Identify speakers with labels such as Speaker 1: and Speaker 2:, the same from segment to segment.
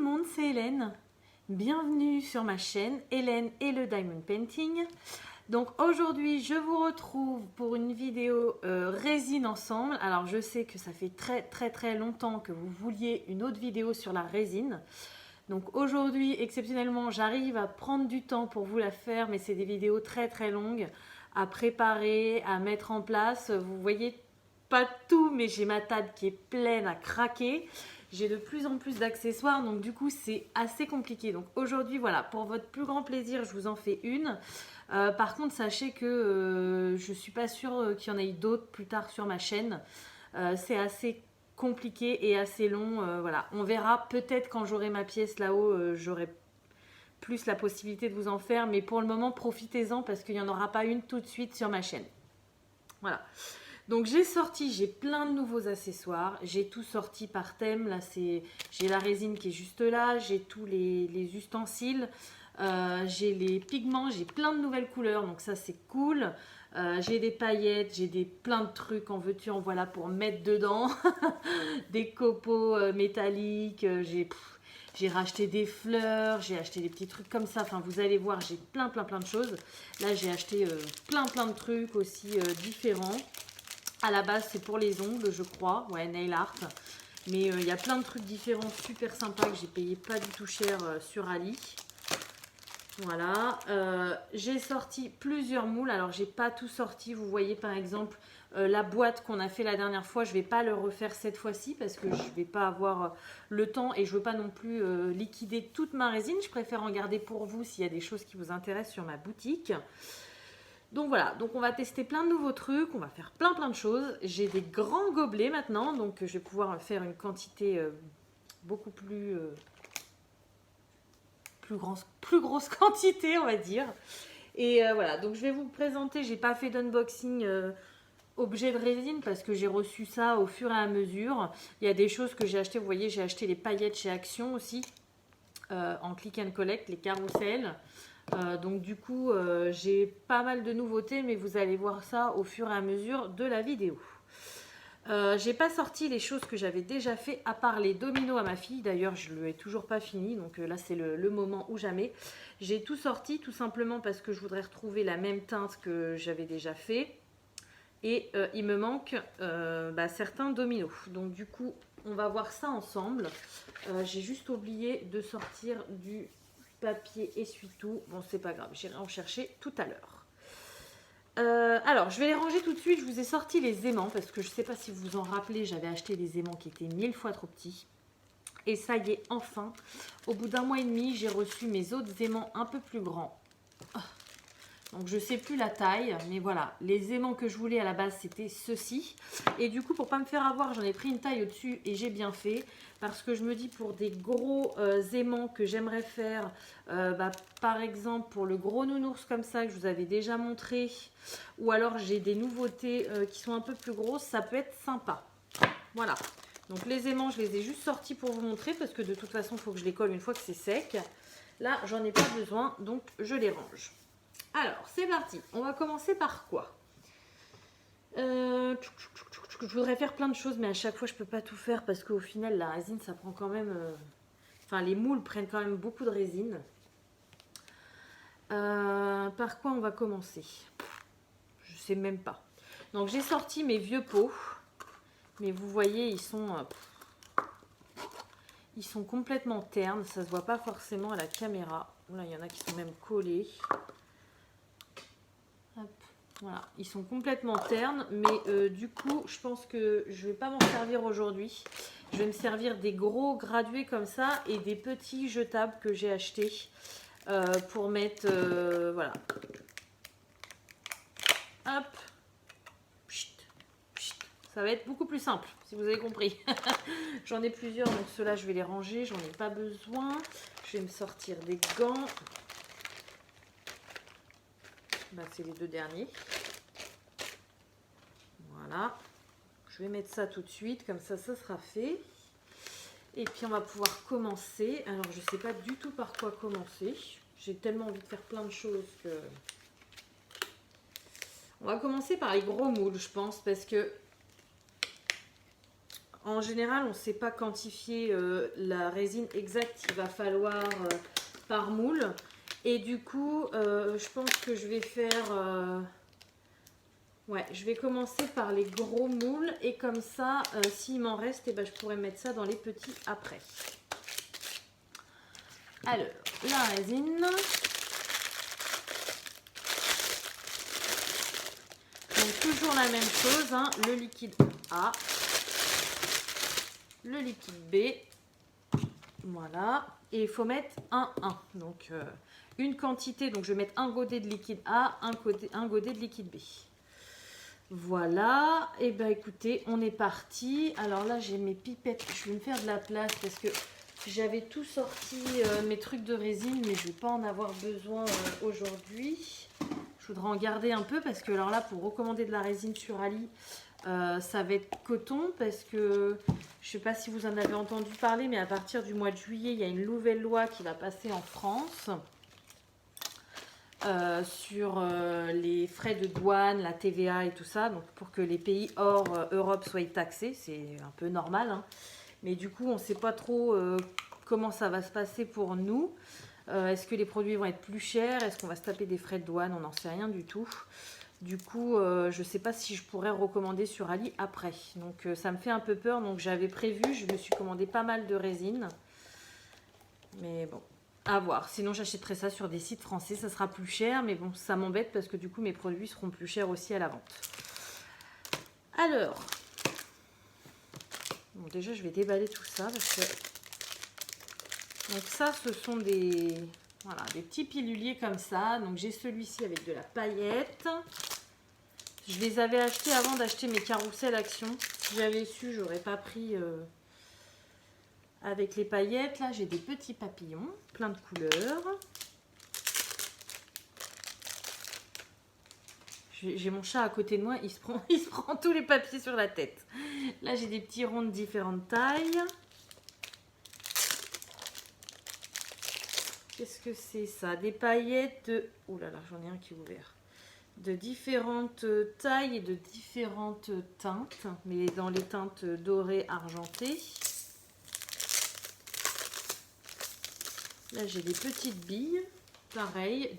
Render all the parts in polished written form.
Speaker 1: monde, c'est Hélène. Bienvenue sur ma chaîne Hélène et le Diamond Painting. Donc aujourd'hui, je vous retrouve pour une vidéo résine ensemble. Alors je sais que ça fait très longtemps que vous vouliez une autre vidéo sur la résine. Donc aujourd'hui, exceptionnellement, j'arrive à prendre du temps pour vous la faire, mais c'est des vidéos très longues à préparer, à mettre en place. Vous voyez pas tout, mais j'ai ma table qui est pleine à craquer. J'ai de plus en plus d'accessoires, donc du coup c'est assez compliqué. Donc aujourd'hui, voilà, pour votre plus grand plaisir, je vous en fais une. Par contre, sachez que je suis pas sûre qu'il y en ait d'autres plus tard sur ma chaîne. C'est assez compliqué et assez long. Voilà, on verra peut-être quand j'aurai ma pièce là-haut, j'aurai plus la possibilité de vous en faire. Mais pour le moment, profitez-en parce qu'il n'y en aura pas une tout de suite sur ma chaîne. Voilà. Donc j'ai plein de nouveaux accessoires, j'ai tout sorti par thème, là j'ai la résine qui est juste là, j'ai tous les ustensiles, j'ai les pigments, j'ai plein de nouvelles couleurs, donc ça c'est cool. J'ai des paillettes, j'ai plein de trucs, en veux-tu, en voilà pour mettre dedans, des copeaux métalliques, j'ai racheté des fleurs, j'ai acheté des petits trucs comme ça, enfin vous allez voir, j'ai plein de choses. Là j'ai acheté plein de trucs aussi différents. À la base, c'est pour les ongles, je crois. Ouais, nail art. Mais il y a plein de trucs différents, super sympas, que j'ai payé pas du tout cher sur Ali. Voilà. J'ai sorti plusieurs moules. Alors, j'ai pas tout sorti. Vous voyez, par exemple, la boîte qu'on a fait la dernière fois. Je vais pas le refaire cette fois-ci parce que je vais pas avoir le temps et je veux pas non plus liquider toute ma résine. Je préfère en garder pour vous s'il y a des choses qui vous intéressent sur ma boutique. Donc voilà, donc on va tester plein de nouveaux trucs, on va faire plein de choses. J'ai des grands gobelets maintenant, donc je vais pouvoir faire une quantité beaucoup plus grosse quantité, on va dire. Et voilà, donc je vais vous présenter, j'ai pas fait d'unboxing objet de résine parce que j'ai reçu ça au fur et à mesure. Il y a des choses que j'ai achetées, vous voyez, j'ai acheté les paillettes chez Action aussi, en click and collect, les carousels. Donc du coup j'ai pas mal de nouveautés, mais vous allez voir ça au fur et à mesure de la vidéo. J'ai pas sorti les choses que j'avais déjà fait à part les dominos à ma fille. D'ailleurs je ne lui ai toujours pas fini, donc là c'est le moment ou jamais. J'ai tout sorti tout simplement parce que je voudrais retrouver la même teinte que j'avais déjà fait. Et il me manque certains dominos. Donc du coup on va voir ça ensemble. J'ai juste oublié de sortir du papier essuie-tout. Bon, c'est pas grave, j'irai en chercher tout à l'heure. Alors, je vais les ranger tout de suite. Je vous ai sorti les aimants parce que je ne sais pas si vous vous en rappelez, j'avais acheté des aimants qui étaient 1000 fois trop petits. Et ça y est, enfin, au bout d'un mois et demi, j'ai reçu mes autres aimants un peu plus grands. Donc je ne sais plus la taille, mais voilà, les aimants que je voulais à la base c'était ceux-ci. Et du coup, pour pas me faire avoir, j'en ai pris une taille au-dessus et j'ai bien fait. Parce que je me dis pour des gros aimants que j'aimerais faire, par exemple pour le gros nounours comme ça que je vous avais déjà montré, ou alors j'ai des nouveautés qui sont un peu plus grosses, ça peut être sympa. Voilà, donc les aimants je les ai juste sortis pour vous montrer parce que de toute façon il faut que je les colle une fois que c'est sec. Là j'en ai pas besoin, donc je les range. Alors, c'est parti. On va commencer par quoi? Je voudrais faire plein de choses, mais à chaque fois, je ne peux pas tout faire parce qu'au final, la résine, ça prend quand même... Enfin, les moules prennent quand même beaucoup de résine. Par quoi on va commencer? Je ne sais même pas. Donc, j'ai sorti mes vieux pots. Mais vous voyez, ils sont complètement ternes. Ça ne se voit pas forcément à la caméra. Là, il y en a qui sont même collés. Voilà, ils sont complètement ternes, mais du coup, je pense que je ne vais pas m'en servir aujourd'hui. Je vais me servir des gros gradués comme ça et des petits jetables que j'ai achetés pour mettre, voilà. Hop. Pchit, pchit. Ça va être beaucoup plus simple, si vous avez compris. J'en ai plusieurs, donc ceux-là, je vais les ranger, j'en ai pas besoin. Je vais me sortir des gants. C'est les deux derniers. Voilà, je vais mettre ça tout de suite, comme ça, ça sera fait. Et puis on va pouvoir commencer. Alors je ne sais pas du tout par quoi commencer. J'ai tellement envie de faire plein de choses que... On va commencer par les gros moules, je pense, parce que en général, on ne sait pas quantifier la résine exacte qu'il va falloir par moule. Et du coup, je pense que je vais faire... ouais, je vais commencer par les gros moules. Et comme ça, s'il m'en reste, eh ben, je pourrais mettre ça dans les petits après. Alors, la résine. Donc, toujours la même chose, hein, le liquide A, le liquide B, voilà. Et il faut mettre 1. Donc, une quantité, donc je vais mettre un godet de liquide A, un godet de liquide B. Voilà, et ben écoutez, on est parti. Alors là, j'ai mes pipettes, je vais me faire de la place parce que j'avais tout sorti mes trucs de résine, mais je ne vais pas en avoir besoin aujourd'hui. Je voudrais en garder un peu parce que alors là, pour recommander de la résine sur Ali, ça va être coton parce que je ne sais pas si vous en avez entendu parler, mais à partir du mois de juillet, il y a une nouvelle loi qui va passer en France sur les frais de douane, la TVA et tout ça, donc pour que les pays hors Europe soient taxés, c'est un peu normal, hein. Mais du coup, on ne sait pas trop comment ça va se passer pour nous. Est-ce que les produits vont être plus chers? Est-ce qu'on va se taper des frais de douane? On n'en sait rien du tout. Du coup, je ne sais pas si je pourrais recommander sur Ali après. Donc, ça me fait un peu peur. Donc, j'avais prévu, je me suis commandé pas mal de résine. Mais bon, à voir. Sinon, j'achèterai ça sur des sites français. Ça sera plus cher. Mais bon, ça m'embête parce que du coup, mes produits seront plus chers aussi à la vente. Alors, bon, déjà, je vais déballer tout ça parce que... Donc ça, ce sont des, voilà, des petits piluliers comme ça. Donc j'ai celui-ci avec de la paillette. Je les avais achetés avant d'acheter mes carousels Action. Si j'avais su, j'aurais pas pris avec les paillettes. Là, j'ai des petits papillons, plein de couleurs. J'ai mon chat à côté de moi, il se prend tous les papiers sur la tête. Là, j'ai des petits ronds de différentes tailles. Qu'est-ce que c'est ça? Des paillettes de... Ouh là là, j'en ai un qui est ouvert. De différentes tailles et de différentes teintes, mais dans les teintes dorées, argentées. Là, j'ai des petites billes, pareil.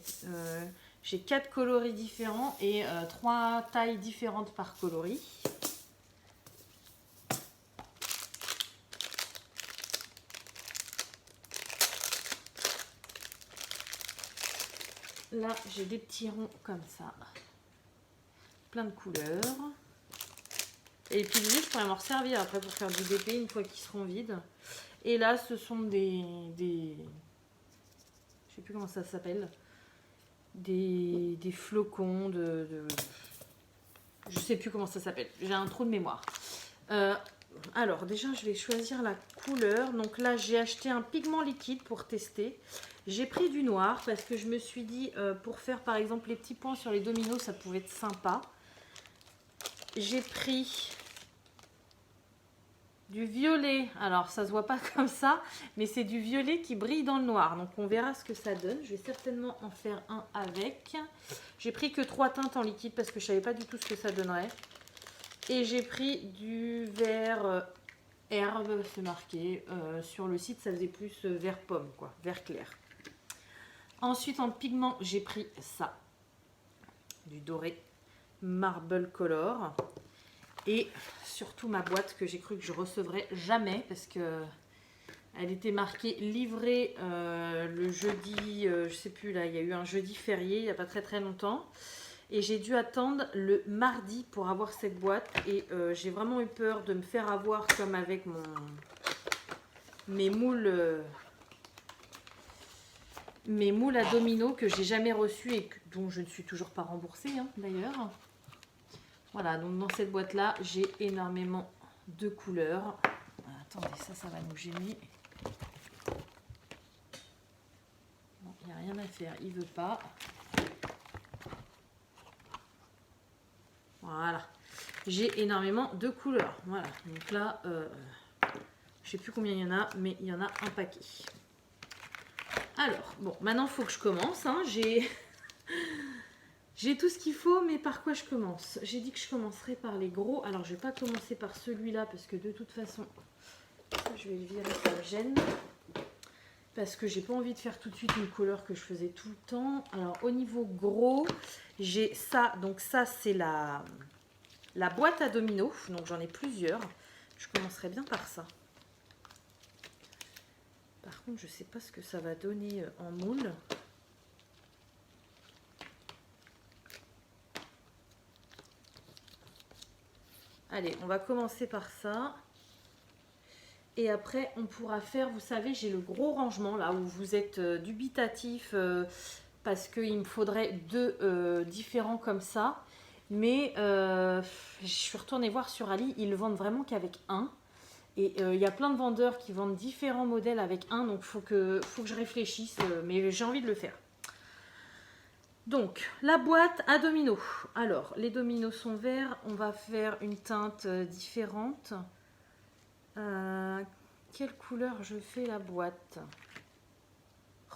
Speaker 1: J'ai 4 coloris différents et 3 tailles différentes par coloris. Là, j'ai des petits ronds comme ça, plein de couleurs. Et les piluliers, je pourrais m'en servir après pour faire du DP une fois qu'ils seront vides. Et là, ce sont des je sais plus comment ça s'appelle, des flocons je sais plus comment ça s'appelle. J'ai un trou de mémoire. Alors, déjà, je vais choisir la couleur. Donc là, j'ai acheté un pigment liquide pour tester. J'ai pris du noir parce que je me suis dit, pour faire par exemple les petits points sur les dominos, ça pouvait être sympa. J'ai pris du violet. Alors, ça se voit pas comme ça, mais c'est du violet qui brille dans le noir. Donc, on verra ce que ça donne. Je vais certainement en faire un avec. J'ai pris que 3 teintes en liquide parce que je savais pas du tout ce que ça donnerait. Et j'ai pris du vert herbe, c'est marqué. Sur le site, ça faisait plus vert pomme, quoi, vert clair. Ensuite, en pigment, j'ai pris ça, du doré Marble Color. Et surtout ma boîte que j'ai cru que je recevrais jamais parce que elle était marquée livrée le jeudi, je sais plus là, il y a eu un jeudi férié il n'y a pas très longtemps. Et j'ai dû attendre le mardi pour avoir cette boîte. Et j'ai vraiment eu peur de me faire avoir comme avec mes moules à domino que j'ai jamais reçus et dont je ne suis toujours pas remboursée, hein, d'ailleurs. Voilà, donc dans cette boîte-là, j'ai énormément de couleurs. Attendez, ça va nous gêner. Bon, il n'y a rien à faire, il ne veut pas. Voilà, j'ai énormément de couleurs. Voilà, donc là, je ne sais plus combien il y en a, mais il y en a un paquet. Alors, bon, maintenant, il faut que je commence. Hein. J'ai tout ce qu'il faut, mais par quoi je commence? J'ai dit que je commencerai par les gros. Alors, je vais pas commencer par celui-là parce que de toute façon, je vais le virer, ça me gêne. Parce que j'ai pas envie de faire tout de suite une couleur que je faisais tout le temps. Alors, au niveau gros, j'ai ça. Donc, ça, c'est la boîte à domino. Donc, j'en ai plusieurs. Je commencerai bien par ça. Par contre, je sais pas ce que ça va donner en moule. Allez, on va commencer par ça. Et après, on pourra faire, vous savez, j'ai le gros rangement là où vous êtes dubitatif parce qu'il me faudrait deux différents comme ça. Mais je suis retournée voir sur Ali, ils le vendent vraiment qu'avec un. Et il y a plein de vendeurs qui vendent différents modèles avec un, donc faut que je réfléchisse, mais j'ai envie de le faire. Donc, la boîte à dominos. Alors, les dominos sont verts. On va faire une teinte différente. Quelle couleur je fais la boîte?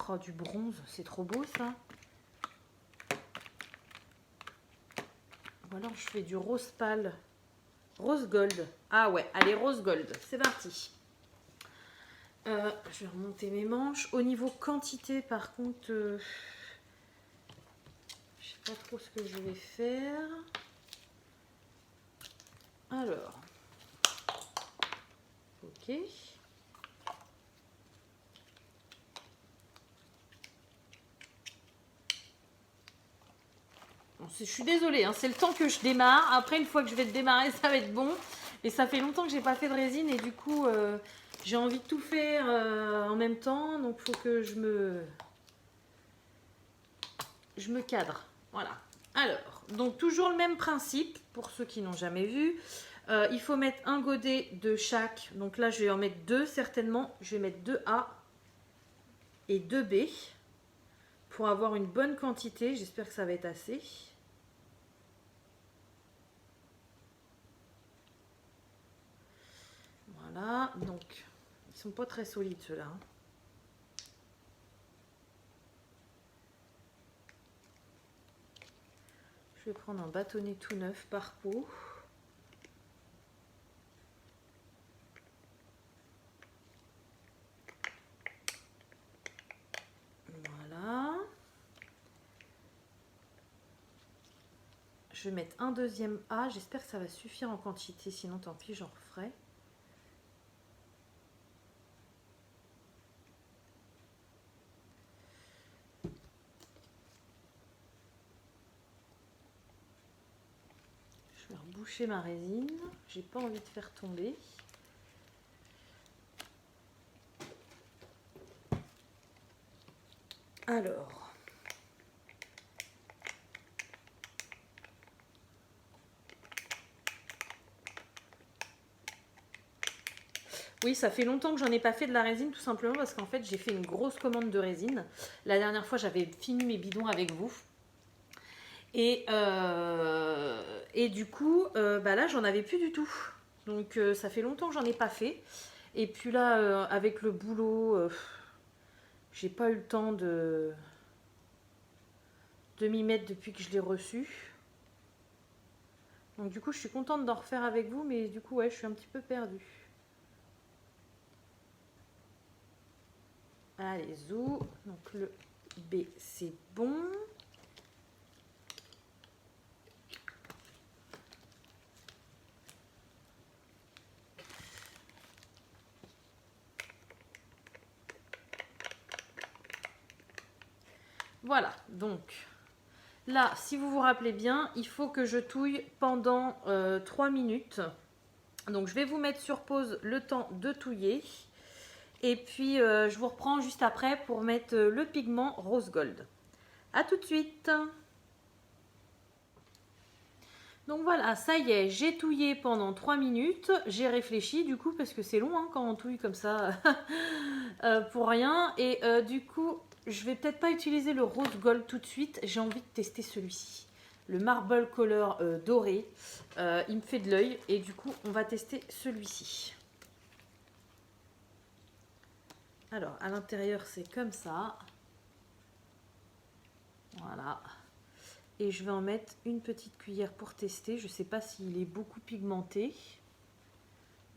Speaker 1: Oh, du bronze. C'est trop beau, ça. Ou alors, je fais du rose pâle. Rose gold. Ah ouais, allez, rose gold. C'est parti. Je vais remonter mes manches. Au niveau quantité, par contre... je sais pas trop ce que je vais faire. Alors, ok. Bon, je suis désolée, hein, c'est le temps que je démarre. Après, une fois que je vais démarrer, ça va être bon. Et ça fait longtemps que j'ai pas fait de résine et du coup, j'ai envie de tout faire en même temps. Donc, il faut que je me cadre. Voilà. Alors, donc toujours le même principe pour ceux qui n'ont jamais vu. Il faut mettre un godet de chaque. Donc là, je vais en mettre deux certainement. Je vais mettre 2A et 2B pour avoir une bonne quantité. J'espère que ça va être assez. Voilà. Donc, ils sont pas très solides ceux-là. Hein. Je vais prendre un bâtonnet tout neuf par pot. Voilà. Je vais mettre un deuxième A. J'espère que ça va suffire en quantité. Sinon, tant pis, j'en referai. Je vais reboucher ma résine. J'ai pas envie de faire tomber. Alors, oui, ça fait longtemps que j'en ai pas fait de la résine, tout simplement parce qu'en fait, j'ai fait une grosse commande de résine. La dernière fois, j'avais fini mes bidons avec vous. Et du coup, bah là, j'en avais plus du tout. Donc, ça fait longtemps que j'en ai pas fait. Et puis là, avec le boulot, j'ai pas eu le temps de m'y mettre depuis que je l'ai reçu. Donc, du coup, je suis contente d'en refaire avec vous, mais du coup, ouais, je suis un petit peu perdue. Allez, zou. Donc, le B, c'est bon. Voilà, donc là, si vous vous rappelez bien, il faut que je touille pendant 3 minutes. Donc je vais vous mettre sur pause le temps de touiller. Et puis je vous reprends juste après pour mettre le pigment rose gold. A tout de suite. Donc voilà, ça y est, j'ai touillé pendant 3 minutes. J'ai réfléchi du coup parce que c'est long hein, quand on touille comme ça pour rien. Et du coup, je vais peut-être pas utiliser le rose gold tout de suite. J'ai envie de tester celui-ci. Le marble color doré. Il me fait de l'œil. Et du coup, on va tester celui-ci. Alors, à l'intérieur, c'est comme ça. Voilà. Et je vais en mettre une petite cuillère pour tester. Je ne sais pas s'il est beaucoup pigmenté.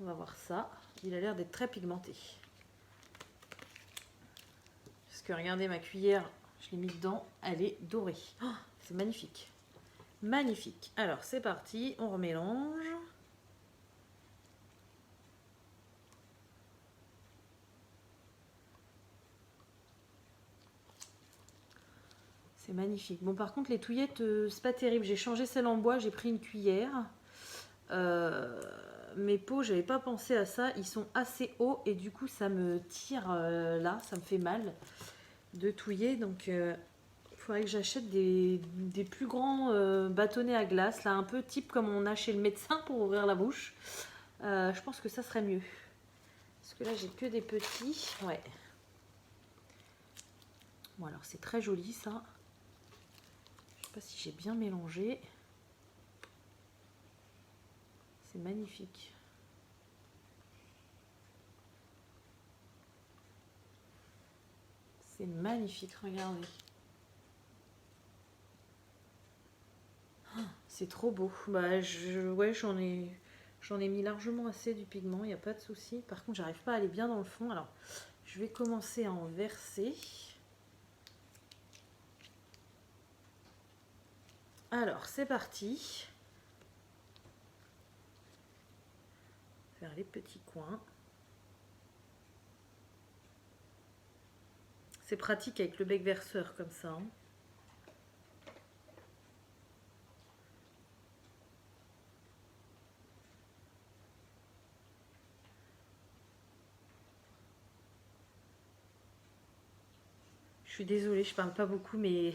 Speaker 1: On va voir ça. Il a l'air d'être très pigmenté. Parce que regardez ma cuillère, je l'ai mis dedans, elle est dorée. Oh, c'est magnifique. Magnifique. Alors c'est parti, on remélange. C'est magnifique. Bon, par contre, les touillettes, c'est pas terrible. J'ai changé celle en bois, j'ai pris une cuillère. Mes pots, j'avais pas pensé à ça. Ils sont assez hauts et du coup, ça me tire là, ça me fait mal de touiller. Donc, il faudrait que j'achète des plus grands bâtonnets à glace, là, un peu type comme on a chez le médecin pour ouvrir la bouche. Je pense que ça serait mieux. Parce que là, j'ai que des petits. Ouais. Bon, alors, c'est très joli, ça. Je sais pas si j'ai bien mélangé. C'est magnifique. C'est magnifique, regardez. Oh, c'est trop beau. Bah, ouais, j'en ai mis largement assez du pigment, il n'y a pas de souci. Par contre, j'arrive pas à aller bien dans le fond. Alors, je vais commencer à en verser. Alors, c'est parti. Faire les petits coins. C'est pratique avec le bec verseur comme ça. Hein. Je suis désolée, je parle pas beaucoup, mais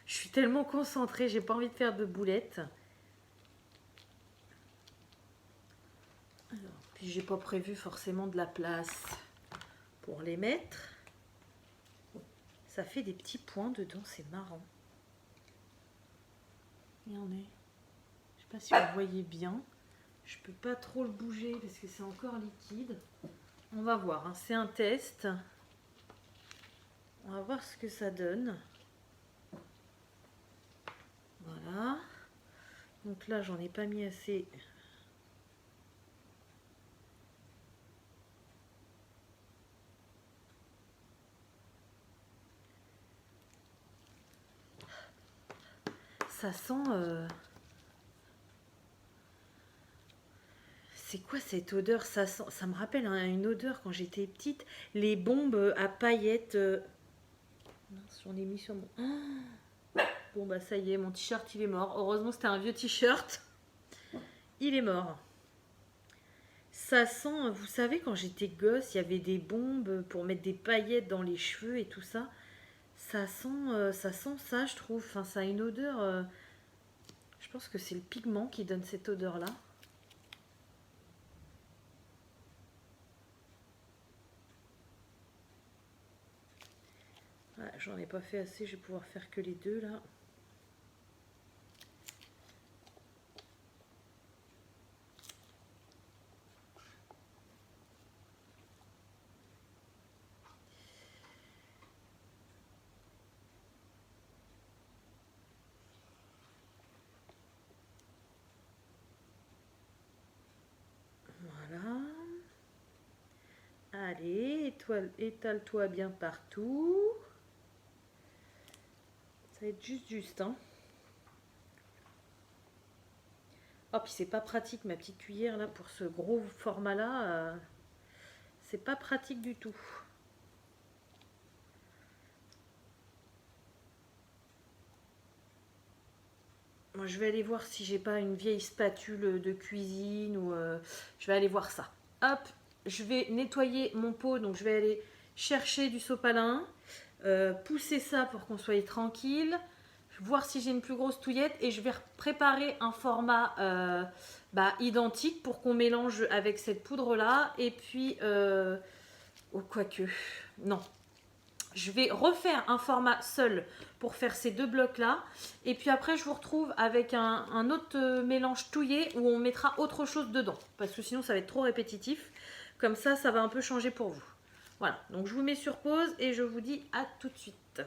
Speaker 1: je suis tellement concentrée, j'ai pas envie de faire de boulettes. Alors, puis j'ai pas prévu forcément de la place pour les mettre. Ça fait des petits points dedans, c'est marrant. Regardez. Je sais pas si vous voyez bien. Je peux pas trop le bouger parce que c'est encore liquide. On va voir, hein. C'est un test. On va voir ce que ça donne. Voilà. Donc là, j'en ai pas mis assez. Ça sent... C'est quoi cette odeur? Ça sent... Ça me rappelle hein, une odeur quand j'étais petite. Les bombes à paillettes. Mince, j'en ai mis sur mon... Oh, bon bah ça y est, mon t-shirt il est mort. Heureusement c'était un vieux t-shirt. Il est mort. Ça sent, vous savez, quand j'étais gosse, il y avait des bombes pour mettre des paillettes dans les cheveux et tout ça. Ça sent ça, je trouve. Enfin, ça a une odeur. Je pense que c'est le pigment qui donne cette odeur-là. Ouais, j'en ai pas fait assez, je vais pouvoir faire que les deux là. Voilà. Allez, étale-toi bien partout. Ça va être juste, hein. Oh, puis c'est pas pratique, ma petite cuillère là, pour ce gros format là. C'est pas pratique du tout. Moi, je vais aller voir si j'ai pas une vieille spatule de cuisine ou je vais aller voir ça. Hop, je vais nettoyer mon pot, donc je vais aller chercher du sopalin, pousser ça pour qu'on soit tranquille, voir si j'ai une plus grosse touillette et je vais préparer un format identique pour qu'on mélange avec cette poudre là et puis oh, quoique non, je vais refaire un format seul pour faire ces deux blocs là et puis après je vous retrouve avec un autre mélange touillé où on mettra autre chose dedans parce que sinon ça va être trop répétitif. Comme ça va un peu changer pour vous. Voilà, donc je vous mets sur pause et je vous dis à tout de suite.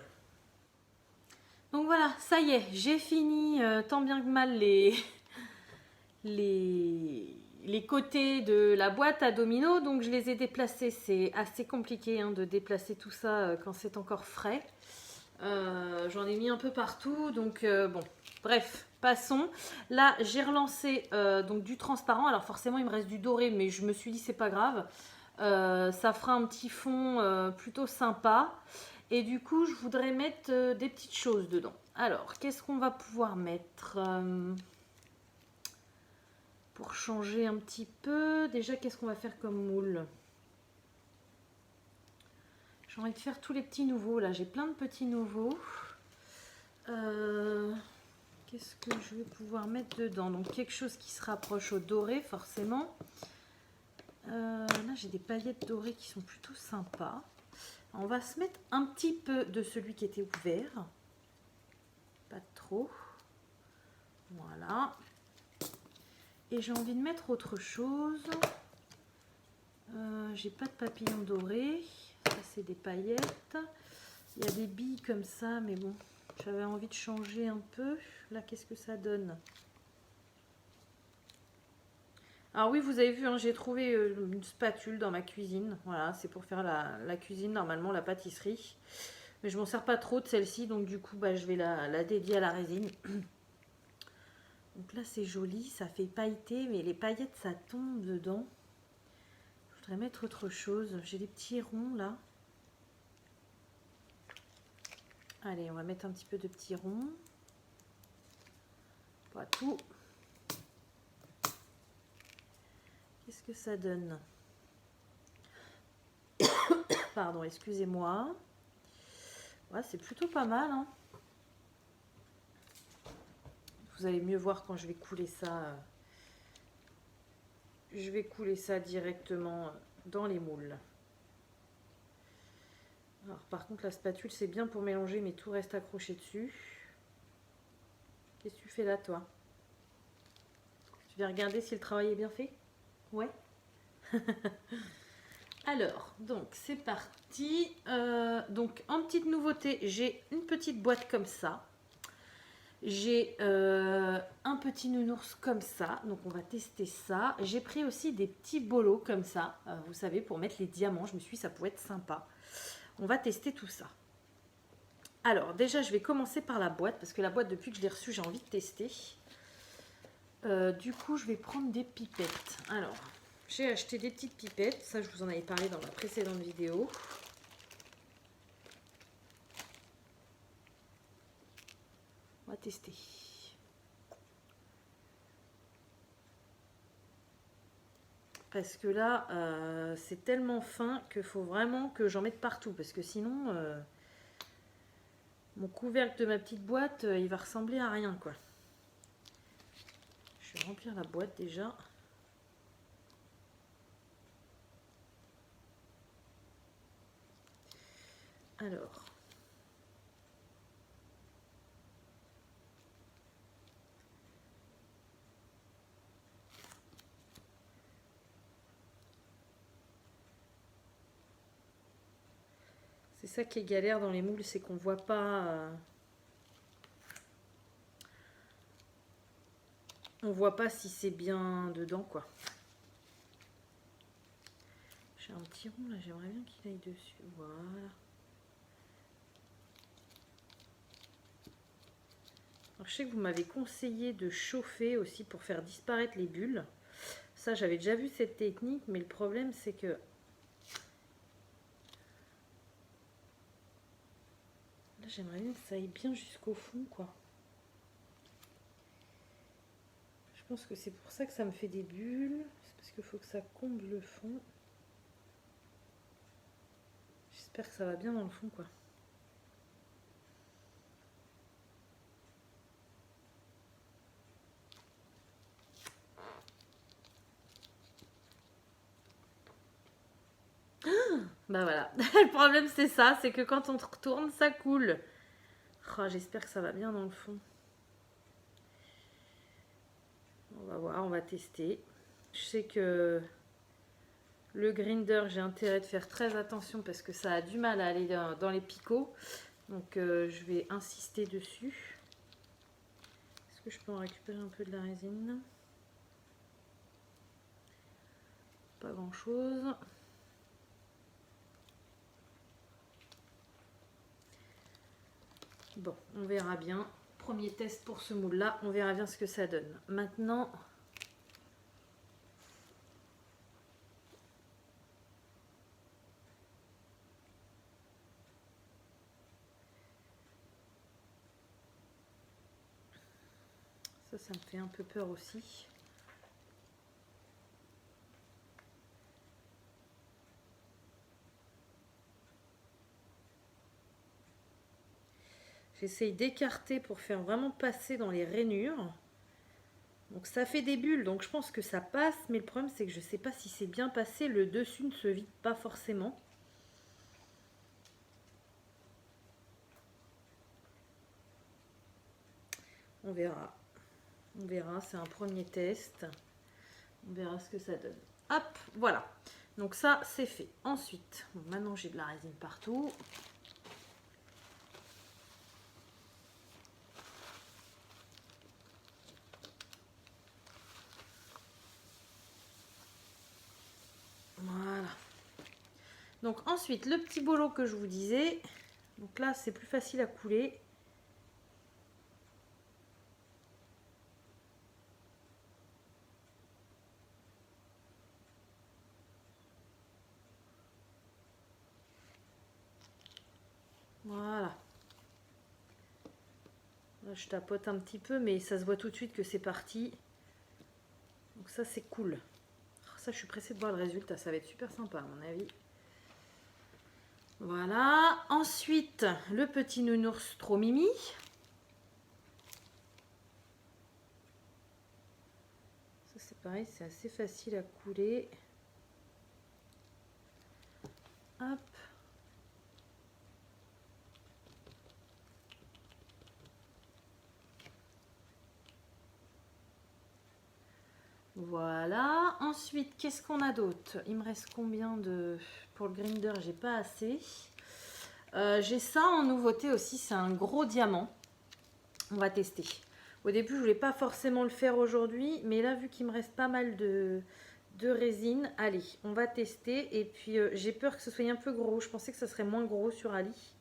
Speaker 1: Donc voilà, ça y est, j'ai fini tant bien que mal les côtés de la boîte à domino, donc je les ai déplacés. C'est assez compliqué hein, de déplacer tout ça quand c'est encore frais. J'en ai mis un peu partout, donc bon, bref, passons. Là, j'ai relancé donc du transparent. Alors forcément, il me reste du doré, mais je me suis dit c'est pas grave. Ça fera un petit fond plutôt sympa. Et du coup, je voudrais mettre des petites choses dedans. Alors, qu'est-ce qu'on va pouvoir mettre pour changer un petit peu? Déjà, qu'est-ce qu'on va faire comme moule? J'ai envie de faire tous les petits nouveaux. Là, j'ai plein de petits nouveaux. Qu'est-ce que je vais pouvoir mettre dedans? Donc, quelque chose qui se rapproche au doré, forcément. Là, j'ai des paillettes dorées qui sont plutôt sympas. On va se mettre un petit peu de celui qui était ouvert. Pas trop. Voilà. Et j'ai envie de mettre autre chose. J'ai pas de papillon doré. Ça, c'est des paillettes. Il y a des billes comme ça, mais bon, j'avais envie de changer un peu. Là, qu'est-ce que ça donne? Alors oui, vous avez vu, hein, j'ai trouvé une spatule dans ma cuisine. Voilà, c'est pour faire la cuisine, normalement, la pâtisserie. Mais je m'en sers pas trop de celle-ci, donc du coup, bah, je vais la dédier à la résine. Donc là, c'est joli, ça fait pailleté, mais les paillettes, ça tombe dedans. Je voudrais mettre autre chose. J'ai des petits ronds, là. Allez, on va mettre un petit peu de petits ronds. Pas tout. Qu'est-ce que ça donne? Pardon, excusez-moi. Ouais, c'est plutôt pas mal. Hein. Vous allez mieux voir quand je vais couler ça. Je vais couler ça directement dans les moules. Alors par contre, la spatule, c'est bien pour mélanger, mais tout reste accroché dessus. Qu'est-ce que tu fais là, toi? Tu vas regarder si le travail est bien fait? Ouais. Alors, donc c'est parti. Donc en petite nouveauté, j'ai une petite boîte comme ça. J'ai un petit nounours comme ça, donc on va tester ça. J'ai pris aussi des petits bolos comme ça, vous savez, pour mettre les diamants. Je me suis dit ça pourrait être sympa. On va tester tout ça. Alors déjà, je vais commencer par la boîte, parce que la boîte, depuis que je l'ai reçue, j'ai envie de tester. Du coup, je vais prendre des pipettes. Alors, j'ai acheté des petites pipettes. Ça, je vous en avais parlé dans ma précédente vidéo. On va tester. Parce que là, c'est tellement fin qu'il faut vraiment que j'en mette partout. Parce que sinon, mon couvercle de ma petite boîte, il va ressembler à rien, quoi. Je vais remplir la boîte déjà. Alors. C'est ça qui est galère dans les moules, c'est qu'on voit pas... on voit pas si c'est bien dedans, quoi. J'ai un petit rond là, j'aimerais bien qu'il aille dessus. Voilà. Alors, je sais que vous m'avez conseillé de chauffer aussi pour faire disparaître les bulles. Ça, j'avais déjà vu cette technique, mais le problème, c'est que... là, j'aimerais bien que ça aille bien jusqu'au fond, quoi. Je pense que c'est pour ça que ça me fait des bulles. C'est parce qu'il faut que ça comble le fond. J'espère que ça va bien dans le fond, quoi. Bah voilà, le problème c'est ça, c'est que quand on retourne, ça coule. Oh, j'espère que ça va bien dans le fond. On va voir, on va tester. Je sais que le grinder, j'ai intérêt de faire très attention parce que ça a du mal à aller dans les picots. Donc je vais insister dessus. Est-ce que je peux en récupérer un peu de la résine? Pas grand chose. Bon, on verra bien. Premier test pour ce moule là, on verra bien ce que ça donne. Maintenant, ça me fait un peu peur aussi. J'essaye d'écarter pour faire vraiment passer dans les rainures. Donc ça fait des bulles, donc je pense que ça passe, mais le problème c'est que je ne sais pas si c'est bien passé. Le dessus ne se vide pas forcément. On verra. On verra, c'est un premier test. On verra ce que ça donne. Hop, voilà. Donc ça, c'est fait. Ensuite, bon, maintenant j'ai de la résine partout. Voilà. Donc ensuite, le petit bolo que je vous disais. Donc là, c'est plus facile à couler. Voilà. Là, je tapote un petit peu, mais ça se voit tout de suite que c'est parti. Donc ça, c'est cool. Ça, je suis pressée de voir le résultat. Ça va être super sympa, à mon avis. Voilà. Ensuite, le petit nounours trop mimi. Ça, c'est pareil, c'est assez facile à couler. Hop. Voilà. Ensuite, qu'est-ce qu'on a d'autre? Il me reste combien de... Pour le grinder, j'ai pas assez. J'ai ça en nouveauté aussi, c'est un gros diamant. On va tester. Au début, je voulais pas forcément le faire aujourd'hui, mais là, vu qu'il me reste pas mal de résine, allez, on va tester. Et puis, j'ai peur que ce soit un peu gros. Je pensais que ça serait moins gros sur Ali.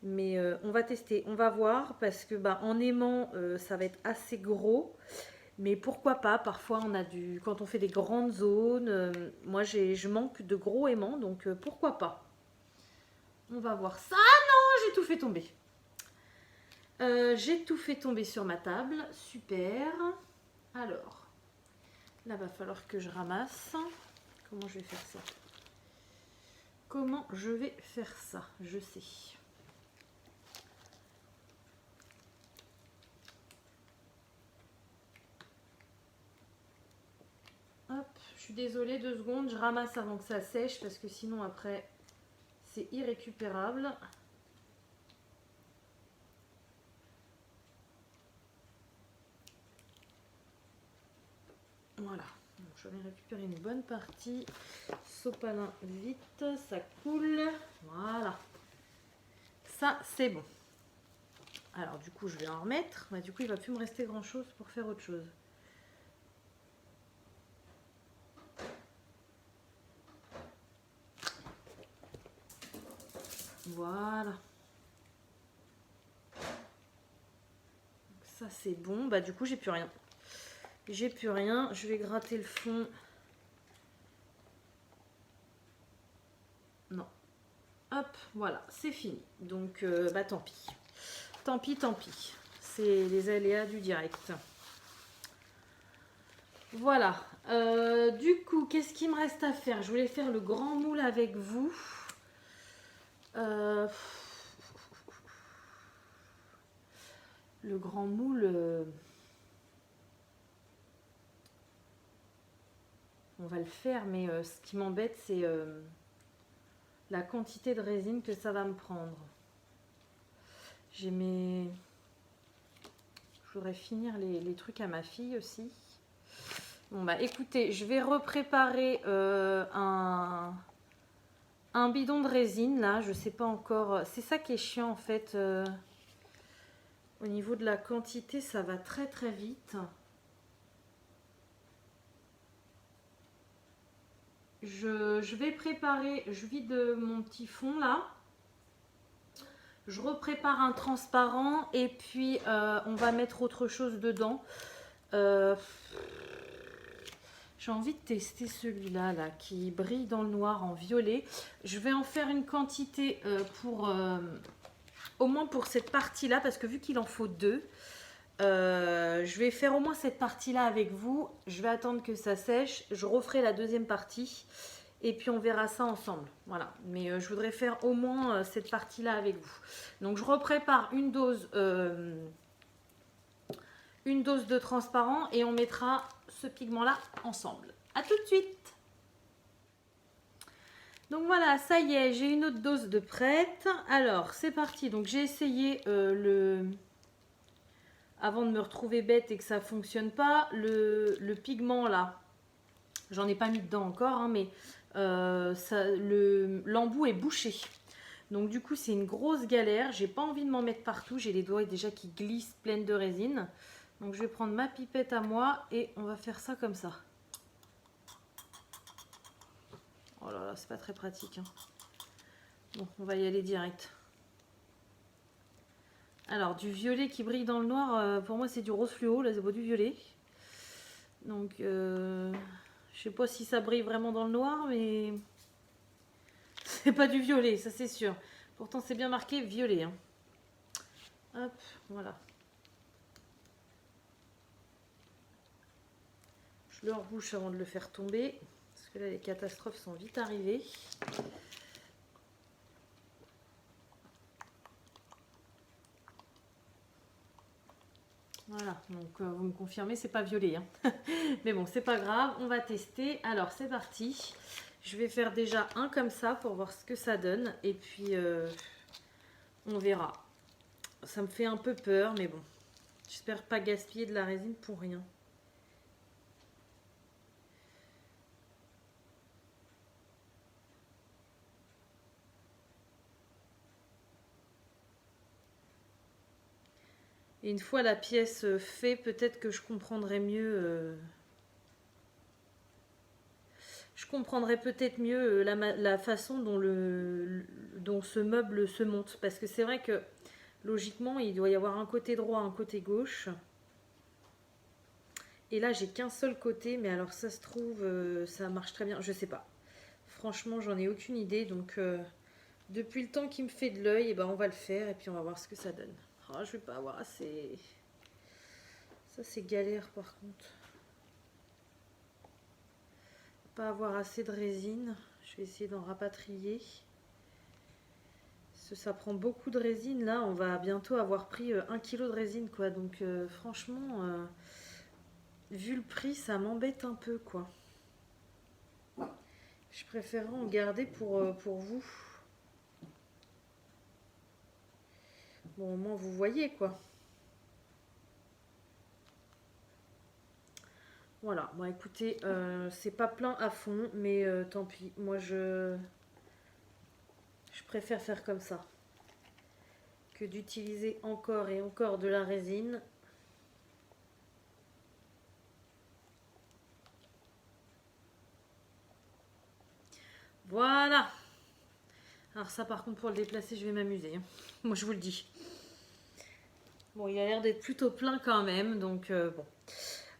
Speaker 1: Mais on va tester, on va voir, parce que bah, en aimant, ça va être assez gros. Mais pourquoi pas, parfois on a du... Quand on fait des grandes zones, moi je manque de gros aimants, donc pourquoi pas. On va voir ça. Ah non, j'ai tout fait tomber. J'ai tout fait tomber sur ma table, super. Alors, là va falloir que je ramasse. Comment je vais faire ça? Comment je vais faire ça? Je sais. Hop, je suis désolée, 2 secondes, je ramasse avant que ça sèche parce que sinon après c'est irrécupérable. Voilà, je vais récupérer une bonne partie. Sopalin vite, ça coule. Voilà, ça c'est bon. Alors du coup je vais en remettre, mais du coup il va plus me rester grand chose pour faire autre chose. Voilà. Ça c'est bon, bah du coup j'ai plus rien. J'ai plus rien, je vais gratter le fond. Non. Hop, voilà, c'est fini. Donc bah tant pis. Tant pis, tant pis. C'est les aléas du direct. Voilà. Du coup, qu'est-ce qu'il me reste à faire? Je voulais faire le grand moule avec vous. Le grand moule... on va le faire, mais ce qui m'embête, c'est la quantité de résine que ça va me prendre. J'ai mes... Je voudrais finir les trucs à ma fille aussi. Bon bah écoutez, je vais repréparer un un bidon de résine là, je sais pas encore. C'est ça qui est chiant en fait. Au niveau de la quantité, ça va très très vite. Je vais préparer, je vide mon petit fond là. Je reprépare un transparent et puis on va mettre autre chose dedans. J'ai envie de tester celui-là là, qui brille dans le noir en violet. Je vais en faire une quantité pour au moins pour cette partie-là, parce que vu qu'il en faut deux, je vais faire au moins cette partie-là avec vous. Je vais attendre que ça sèche. Je referai la deuxième partie. Et puis on verra ça ensemble. Voilà. Mais je voudrais faire au moins cette partie-là avec vous. Donc je reprépare une dose de transparent et on mettra ce pigment-là ensemble. A tout de suite. Donc voilà, ça y est, j'ai une autre dose de prête. Alors c'est parti. Donc j'ai essayé avant de me retrouver bête et que ça fonctionne pas, le pigment là. J'en ai pas mis dedans encore, hein, mais l'embout est bouché. Donc du coup c'est une grosse galère. J'ai pas envie de m'en mettre partout. J'ai les doigts déjà qui glissent pleines de résine. Donc je vais prendre ma pipette à moi et on va faire ça comme ça. Oh là là, c'est pas très pratique. Hein. Bon, on va y aller direct. Alors du violet qui brille dans le noir, pour moi c'est du rose fluo. Là c'est pas du violet. Donc je sais pas si ça brille vraiment dans le noir, mais c'est pas du violet, ça c'est sûr. Pourtant c'est bien marqué violet. Hein. Hop, voilà. Je le rebouche avant de le faire tomber, parce que là les catastrophes sont vite arrivées. Voilà, donc vous me confirmez, c'est pas violet. Hein. Mais bon, c'est pas grave, on va tester. Alors c'est parti. Je vais faire déjà un comme ça pour voir ce que ça donne. Et puis on verra. Ça me fait un peu peur, mais bon. J'espère pas gaspiller de la résine pour rien. Et une fois la pièce faite, peut-être que je comprendrai mieux... je comprendrai peut-être mieux la façon dont ce meuble se monte. Parce que c'est vrai que, logiquement, il doit y avoir un côté droit, un côté gauche. Et là, j'ai qu'un seul côté. Mais alors, ça se trouve, ça marche très bien. Je sais pas. Franchement, j'en ai aucune idée. Donc, depuis le temps qu'il me fait de l'œil, eh ben, on va le faire. Et puis, on va voir ce que ça donne. Oh, je vais pas avoir assez... Ça, c'est galère, par contre. Pas avoir assez de résine. Je vais essayer d'en rapatrier. Parce que ça prend beaucoup de résine. Là, on va bientôt avoir pris 1 kg de résine, quoi. Donc, franchement, vu le prix, ça m'embête un peu, quoi. Je préférerais en garder pour vous. Bon, au moins, vous voyez, quoi. Voilà. Bon, écoutez, c'est pas plein à fond, mais tant pis. Moi, je préfère faire comme ça que d'utiliser encore et encore de la résine. Voilà. Alors ça, par contre, pour le déplacer, je vais m'amuser. Hein. Moi, je vous le dis. Bon, il a l'air d'être plutôt plein quand même, donc bon.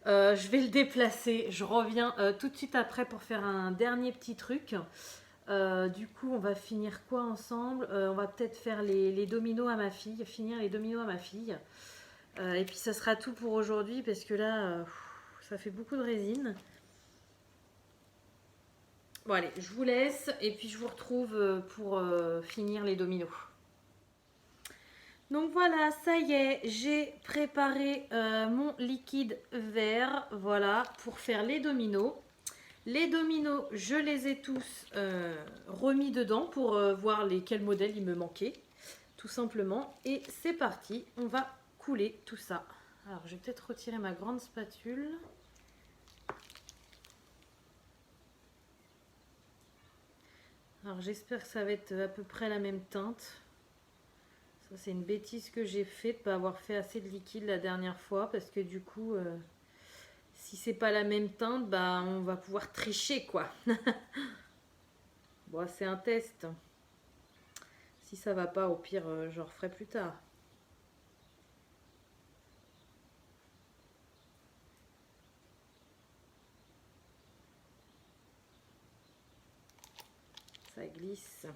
Speaker 1: Je vais le déplacer. Je reviens tout de suite après pour faire un dernier petit truc. Du coup, on va finir quoi ensemble? On va peut-être faire les dominos à ma fille, finir les dominos à ma fille. Et puis, ça sera tout pour aujourd'hui parce que là, ça fait beaucoup de résine. Bon, allez, je vous laisse et puis je vous retrouve pour finir les dominos. Donc voilà, ça y est, j'ai préparé mon liquide vert, voilà, pour faire les dominos. Les dominos, je les ai tous remis dedans pour voir quel modèle il me manquait, tout simplement. Et c'est parti, on va couler tout ça. Alors, je vais peut-être retirer ma grande spatule. Alors j'espère que ça va être à peu près la même teinte. Ça c'est une bêtise que j'ai fait de ne pas avoir fait assez de liquide la dernière fois parce que du coup si c'est pas la même teinte, bah on va pouvoir tricher quoi. Bon, c'est un test. Si ça va pas, au pire je referai plus tard. Ça glisse.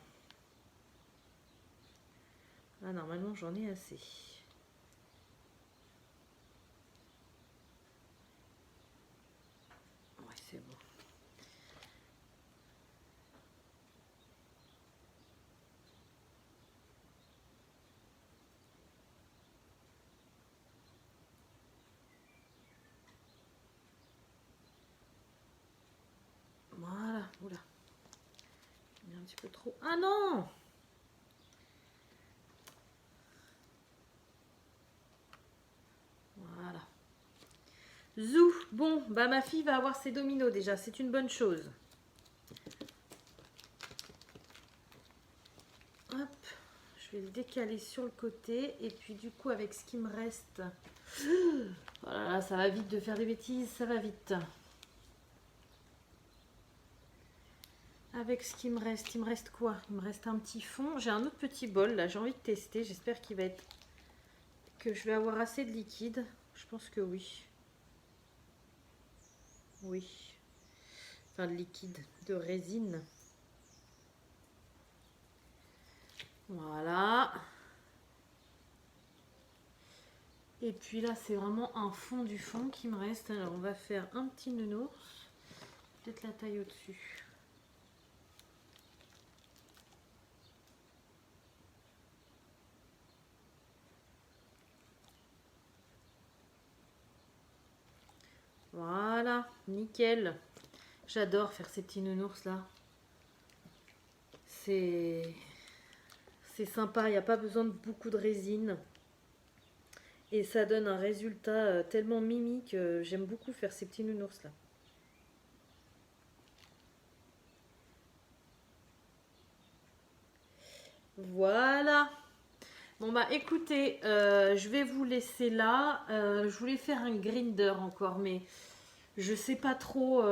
Speaker 1: Ah, normalement j'en ai assez. Ouais, c'est bon. Voilà, oula. Il y a un petit peu trop. Ah non! Voilà. Zou! Bon, bah ma fille va avoir ses dominos déjà, c'est une bonne chose. Hop, je vais le décaler sur le côté et puis du coup avec ce qui me reste. Voilà, ça va vite de faire des bêtises, ça va vite. Avec ce qui me reste, il me reste quoi? Il me reste un petit fond. J'ai un autre petit bol là, j'ai envie de tester. J'espère qu'il va être... que je vais avoir assez de liquide. Je pense que oui. Oui. Enfin de liquide, de résine. Voilà. Et puis là, c'est vraiment un fond du fond qui me reste. Alors on va faire un petit nounours. Peut-être la taille au-dessus. Voilà, nickel. J'adore faire ces petits nounours là. C'est sympa, il n'y a pas besoin de beaucoup de résine. Et ça donne un résultat tellement mimi que j'aime beaucoup faire ces petits nounours là. Voilà. Bon bah écoutez, je vais vous laisser là. Je voulais faire un grinder encore, mais je sais pas trop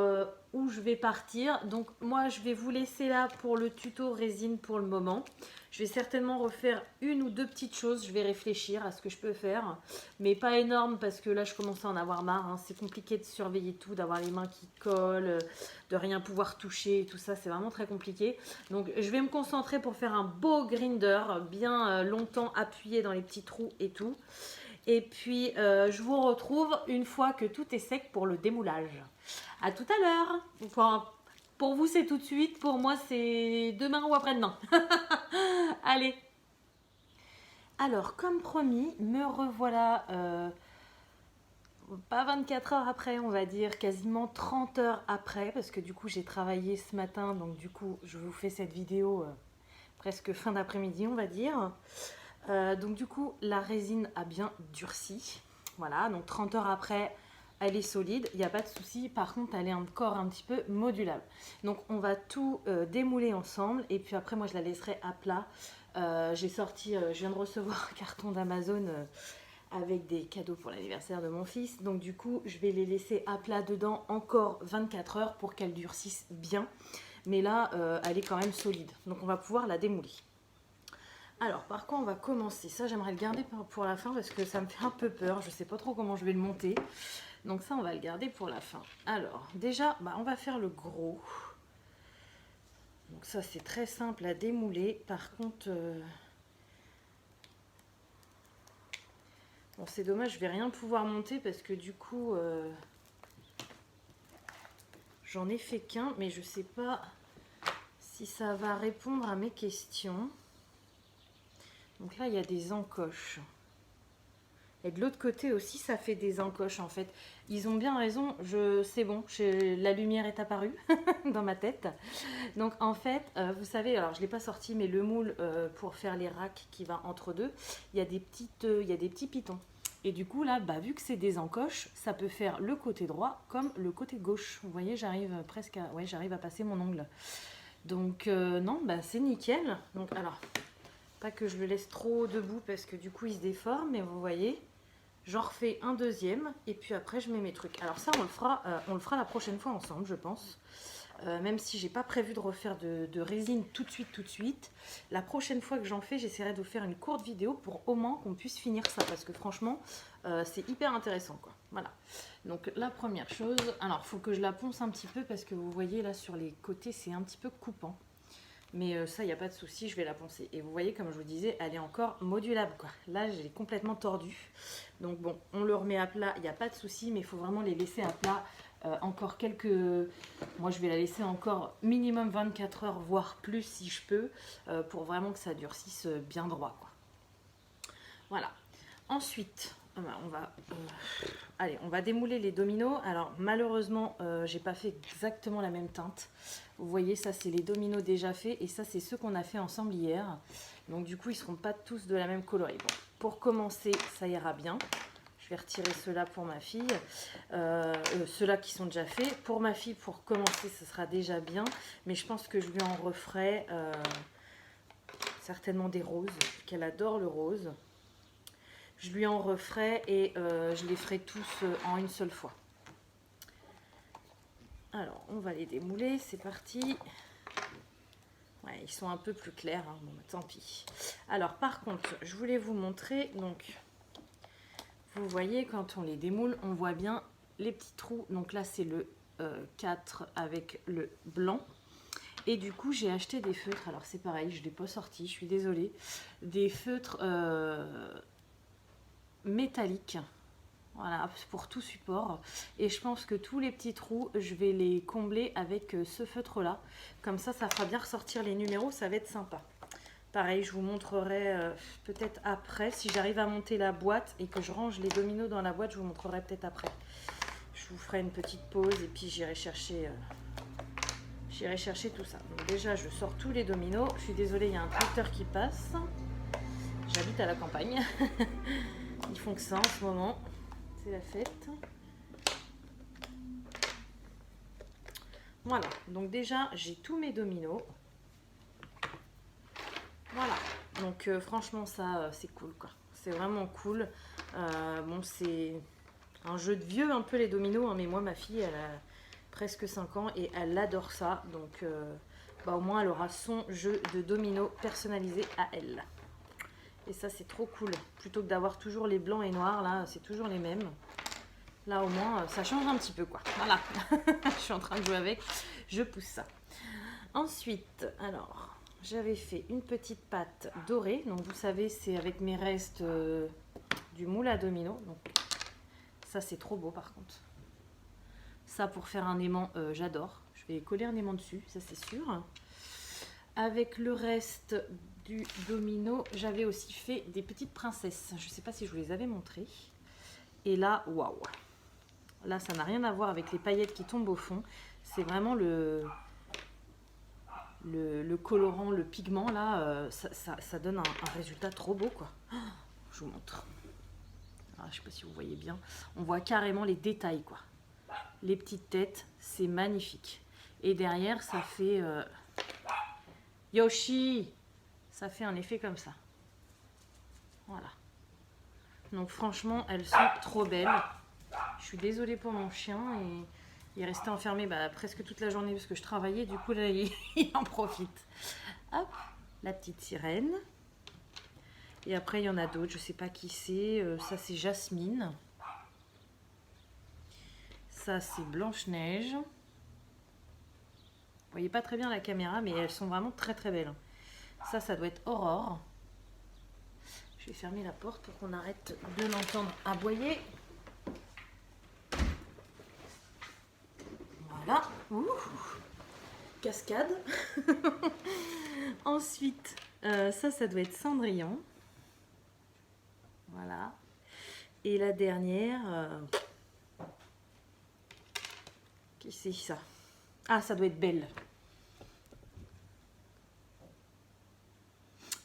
Speaker 1: où je vais partir. Donc moi je vais vous laisser là pour le tuto résine pour le moment. Je vais certainement refaire une ou deux petites choses. Je vais réfléchir à ce que je peux faire. Mais pas énorme parce que là je commence à en avoir marre. Hein. C'est compliqué de surveiller tout, d'avoir les mains qui collent, de rien pouvoir toucher. Tout ça c'est vraiment très compliqué. Donc je vais me concentrer pour faire un beau grinder bien longtemps appuyé dans les petits trous et tout. Et puis, je vous retrouve une fois que tout est sec pour le démoulage. À tout à l'heure. Enfin, pour vous, c'est tout de suite. Pour moi, c'est demain ou après-demain. Allez. Alors, comme promis, me revoilà, pas 24 heures après, on va dire, quasiment 30 heures après, parce que du coup, j'ai travaillé ce matin, donc du coup, je vous fais cette vidéo presque fin d'après-midi, on va dire. Donc du coup, la résine a bien durci. Voilà, donc 30 heures après, elle est solide, il n'y a pas de souci. Par contre, elle est encore un petit peu modulable. Donc on va tout démouler ensemble et puis après, moi, je la laisserai à plat. Je viens de recevoir un carton d'Amazon avec des cadeaux pour l'anniversaire de mon fils. Donc du coup, je vais les laisser à plat dedans encore 24 heures pour qu'elle durcisse bien. Mais là, elle est quand même solide. Donc on va pouvoir la démouler. Alors, par quoi on va commencer? Ça, j'aimerais le garder pour la fin parce que ça me fait un peu peur. Je ne sais pas trop comment je vais le monter. Donc ça, on va le garder pour la fin. Alors, déjà, on va faire le gros. Donc ça, c'est très simple à démouler. Par contre, bon, c'est dommage, je ne vais rien pouvoir monter parce que du coup, j'en ai fait qu'un. Mais je ne sais pas si ça va répondre à mes questions. Donc là, il y a des encoches. Et de l'autre côté aussi, ça fait des encoches en fait. Ils ont bien raison, c'est bon, la lumière est apparue dans ma tête. Donc en fait, vous savez, alors je ne l'ai pas sorti, mais le moule pour faire les racks qui va entre deux, il y a des petits pitons. Et du coup là, vu que c'est des encoches, ça peut faire le côté droit comme le côté gauche. Vous voyez, j'arrive presque à... Ouais, j'arrive à passer mon ongle. Donc non, bah, c'est nickel. Donc alors, pas que je le laisse trop debout parce que du coup il se déforme, mais vous voyez, j'en refais un deuxième et puis après je mets mes trucs. Alors ça on le fera la prochaine fois ensemble, je pense. Même si j'ai pas prévu de refaire de résine tout de suite. La prochaine fois que j'en fais, j'essaierai de vous faire une courte vidéo pour au moins qu'on puisse finir ça. Parce que franchement, c'est hyper intéressant, quoi. Voilà. Donc la première chose, alors il faut que je la ponce un petit peu parce que vous voyez là sur les côtés, c'est un petit peu coupant. Mais ça, il n'y a pas de souci, je vais la poncer. Et vous voyez, comme je vous disais, elle est encore modulable, quoi. Là, je l'ai complètement tordue. Donc bon, on le remet à plat, il n'y a pas de souci, mais il faut vraiment les laisser à plat encore quelques... Moi, je vais la laisser encore minimum 24 heures, voire plus si je peux, pour vraiment que ça durcisse bien droit, quoi. Voilà. Ensuite, on va démouler les dominos. Alors malheureusement, j'ai pas fait exactement la même teinte. Vous voyez, ça c'est les dominos déjà faits et ça c'est ceux qu'on a fait ensemble hier. Donc du coup, ils seront pas tous de la même coloris. Bon, pour commencer, ça ira bien. Je vais retirer ceux-là pour ma fille. Ceux-là qui sont déjà faits. Pour ma fille, pour commencer, ce sera déjà bien. Mais je pense que je lui en referai certainement des roses, qu'elle adore le rose. Je lui en referai et je les ferai tous en une seule fois. Alors, on va les démouler, c'est parti. Ouais, ils sont un peu plus clairs, hein. Bon, tant pis. Alors, par contre, je voulais vous montrer, donc, vous voyez, quand on les démoule, on voit bien les petits trous. Donc là, c'est le 4 avec le blanc. Et du coup, j'ai acheté des feutres. Alors, c'est pareil, je ne l'ai pas sorti, je suis désolée. Des feutres... métallique, voilà, pour tout support. Et je pense que tous les petits trous, je vais les combler avec ce feutre là, comme ça fera bien ressortir les numéros, ça va être sympa. Pareil, je vous montrerai peut-être après, si j'arrive à monter la boîte et que je range les dominos dans la boîte, je vous montrerai peut-être après. Je vous ferai une petite pause et puis j'irai chercher tout ça. Donc déjà, je sors tous les dominos. Je suis désolée, il y a un tracteur qui passe. J'habite à la campagne. Ils font que ça en ce moment, c'est la fête. Voilà, donc déjà j'ai tous mes dominos. Voilà, donc franchement ça c'est cool, quoi. C'est vraiment cool. Bon, c'est un jeu de vieux un peu les dominos, hein, mais moi ma fille elle a presque 5 ans et elle adore ça. Donc bah, au moins elle aura son jeu de dominos personnalisé à elle. Et ça, c'est trop cool. Plutôt que d'avoir toujours les blancs et noirs, là, c'est toujours les mêmes. Là, au moins, ça change un petit peu, quoi. Voilà. Je suis en train de jouer avec. Je pousse ça. Ensuite, alors, j'avais fait une petite pâte dorée. Donc, vous savez, c'est avec mes restes du moule à domino. Donc, ça, c'est trop beau, par contre. Ça, pour faire un aimant, j'adore. Je vais coller un aimant dessus, ça, c'est sûr. Avec le reste du domino, j'avais aussi fait des petites princesses. Je ne sais pas si je vous les avais montrées. Et là, waouh! Là, ça n'a rien à voir avec les paillettes qui tombent au fond. C'est vraiment le colorant, le pigment, là, ça donne un résultat trop beau, quoi. Oh, je vous montre. Ah, je ne sais pas si vous voyez bien. On voit carrément les détails, quoi. Les petites têtes, c'est magnifique. Et derrière, ça fait... Yoshi! Ça fait un effet comme ça. Voilà. Donc franchement, elles sont trop belles. Je suis désolée pour mon chien. Et il est resté enfermé presque toute la journée parce que je travaillais. Du coup, là, il en profite. Hop, la petite sirène. Et après, il y en a d'autres. Je ne sais pas qui c'est. Ça, c'est Jasmine. Ça, c'est Blanche-Neige. Vous voyez pas très bien la caméra, mais elles sont vraiment très très belles. Ça doit être Aurore. Je vais fermer la porte pour qu'on arrête de l'entendre aboyer. Voilà. Ouh. Cascade. Ensuite, ça doit être Cendrillon. Voilà. Et la dernière... qui c'est ça? Ah, ça doit être Belle.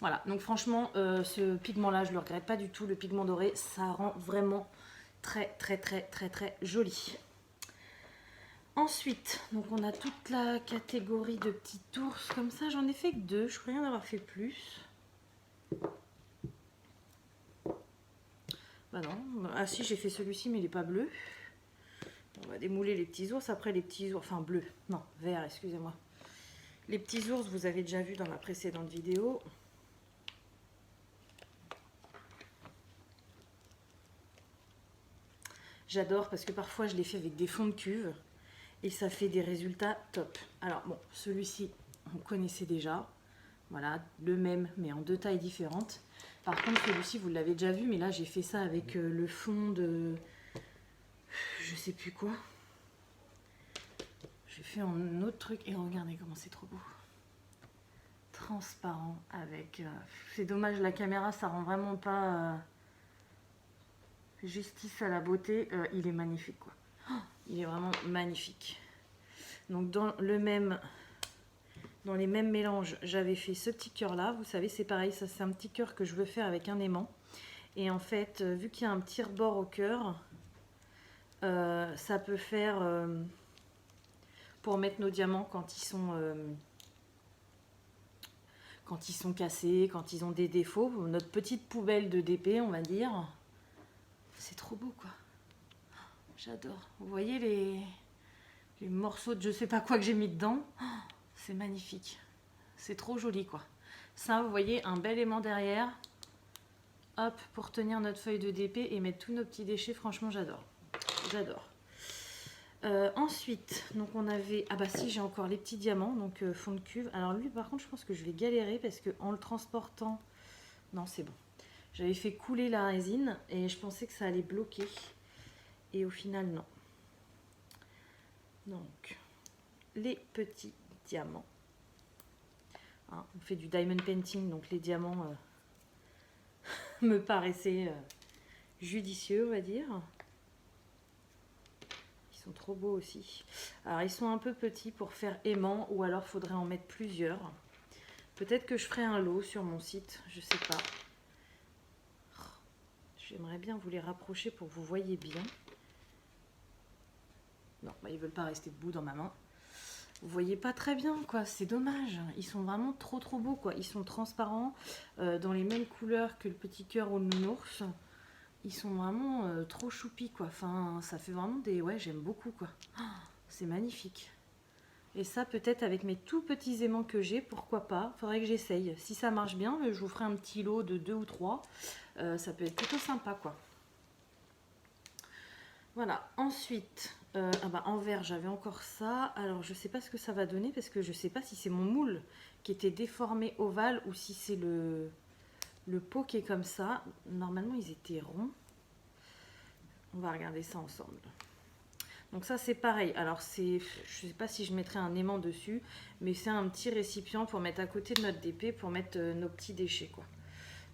Speaker 1: Voilà, donc franchement, ce pigment-là, je ne le regrette pas du tout. Le pigment doré, ça rend vraiment très, très, très, très, très joli. Ensuite, donc on a toute la catégorie de petits ours comme ça. J'en ai fait que 2, je crois rien avoir fait plus. Bah non, ah si, j'ai fait celui-ci mais il n'est pas bleu. On va démouler les petits ours. Après les petits ours, enfin bleu, non, vert, excusez-moi. Les petits ours, vous avez déjà vu dans ma précédente vidéo. J'adore parce que parfois je les fais avec des fonds de cuve et ça fait des résultats top. Alors bon, celui-ci, on connaissait déjà. Voilà, le même mais en 2 tailles différentes. Par contre, celui-ci, vous l'avez déjà vu, mais là j'ai fait ça avec le fond de... je sais plus quoi. J'ai fait un autre truc et regardez comment c'est trop beau. Transparent avec... c'est dommage, la caméra, ça rend vraiment pas justice à la beauté. Il est magnifique, quoi. Oh, il est vraiment magnifique. Donc dans les mêmes mélanges, j'avais fait ce petit cœur là. Vous savez, c'est pareil, ça c'est un petit cœur que je veux faire avec un aimant. Et en fait, vu qu'il y a un petit rebord au cœur, ça peut faire pour mettre nos diamants quand ils sont cassés, quand ils ont des défauts. Notre petite poubelle de DP, on va dire. C'est trop beau, quoi. J'adore. Vous voyez les morceaux de je sais pas quoi que j'ai mis dedans. C'est magnifique. C'est trop joli, quoi. Ça, vous voyez, un bel aimant derrière. Hop, pour tenir notre feuille de DP et mettre tous nos petits déchets. Franchement, j'adore. J'adore. Ensuite, donc on avait... ah bah si, j'ai encore les petits diamants, donc fond de cuve. Alors lui, par contre, je pense que je vais galérer parce qu'en le transportant... non, c'est bon. J'avais fait couler la résine et je pensais que ça allait bloquer. Et au final, non. Donc, les petits diamants. Hein, on fait du diamond painting, donc les diamants me paraissaient judicieux, on va dire. Ils sont trop beaux aussi. Alors, ils sont un peu petits pour faire aimant, ou alors faudrait en mettre plusieurs. Peut-être que je ferai un lot sur mon site, je sais pas. J'aimerais bien vous les rapprocher pour que vous voyez bien. Non, bah, ils veulent pas rester debout dans ma main. Vous voyez pas très bien, quoi, c'est dommage. Ils sont vraiment trop beaux, quoi. Ils sont transparents, dans les mêmes couleurs que le petit cœur au nounours. Ils sont vraiment trop choupis, quoi. Enfin, ça fait vraiment des... ouais, j'aime beaucoup, quoi. Oh, c'est magnifique. Et ça, peut-être avec mes tout petits aimants que j'ai, pourquoi pas. Faudrait que j'essaye. Si ça marche bien, je vous ferai un petit lot de 2 ou 3. Ça peut être plutôt sympa, quoi. Voilà. Ensuite, ah bah, en vert, j'avais encore ça. Alors, je sais pas ce que ça va donner parce que je sais pas si c'est mon moule qui était déformé ovale ou si c'est le pot qui est comme ça. Normalement, ils étaient ronds. On va regarder ça ensemble. Donc ça, c'est pareil. Alors, c'est, je sais pas si je mettrai un aimant dessus, mais c'est un petit récipient pour mettre à côté de notre DP, pour mettre nos petits déchets, quoi.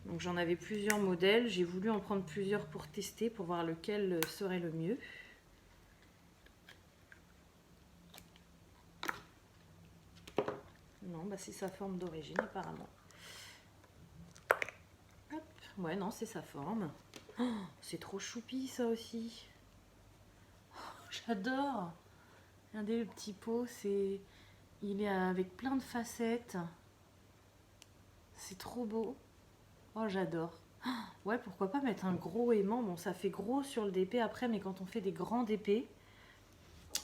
Speaker 1: Donc, j'en avais plusieurs modèles. J'ai voulu en prendre plusieurs pour tester, pour voir lequel serait le mieux. Non, bah c'est sa forme d'origine, apparemment. Hop. Ouais, non, c'est sa forme. Oh, c'est trop choupi, ça aussi. J'adore. Regardez le petit pot, c'est... il est avec plein de facettes. C'est trop beau. Oh, j'adore. Ouais, pourquoi pas mettre un gros aimant. Bon, ça fait gros sur le DP après, mais quand on fait des grands DP,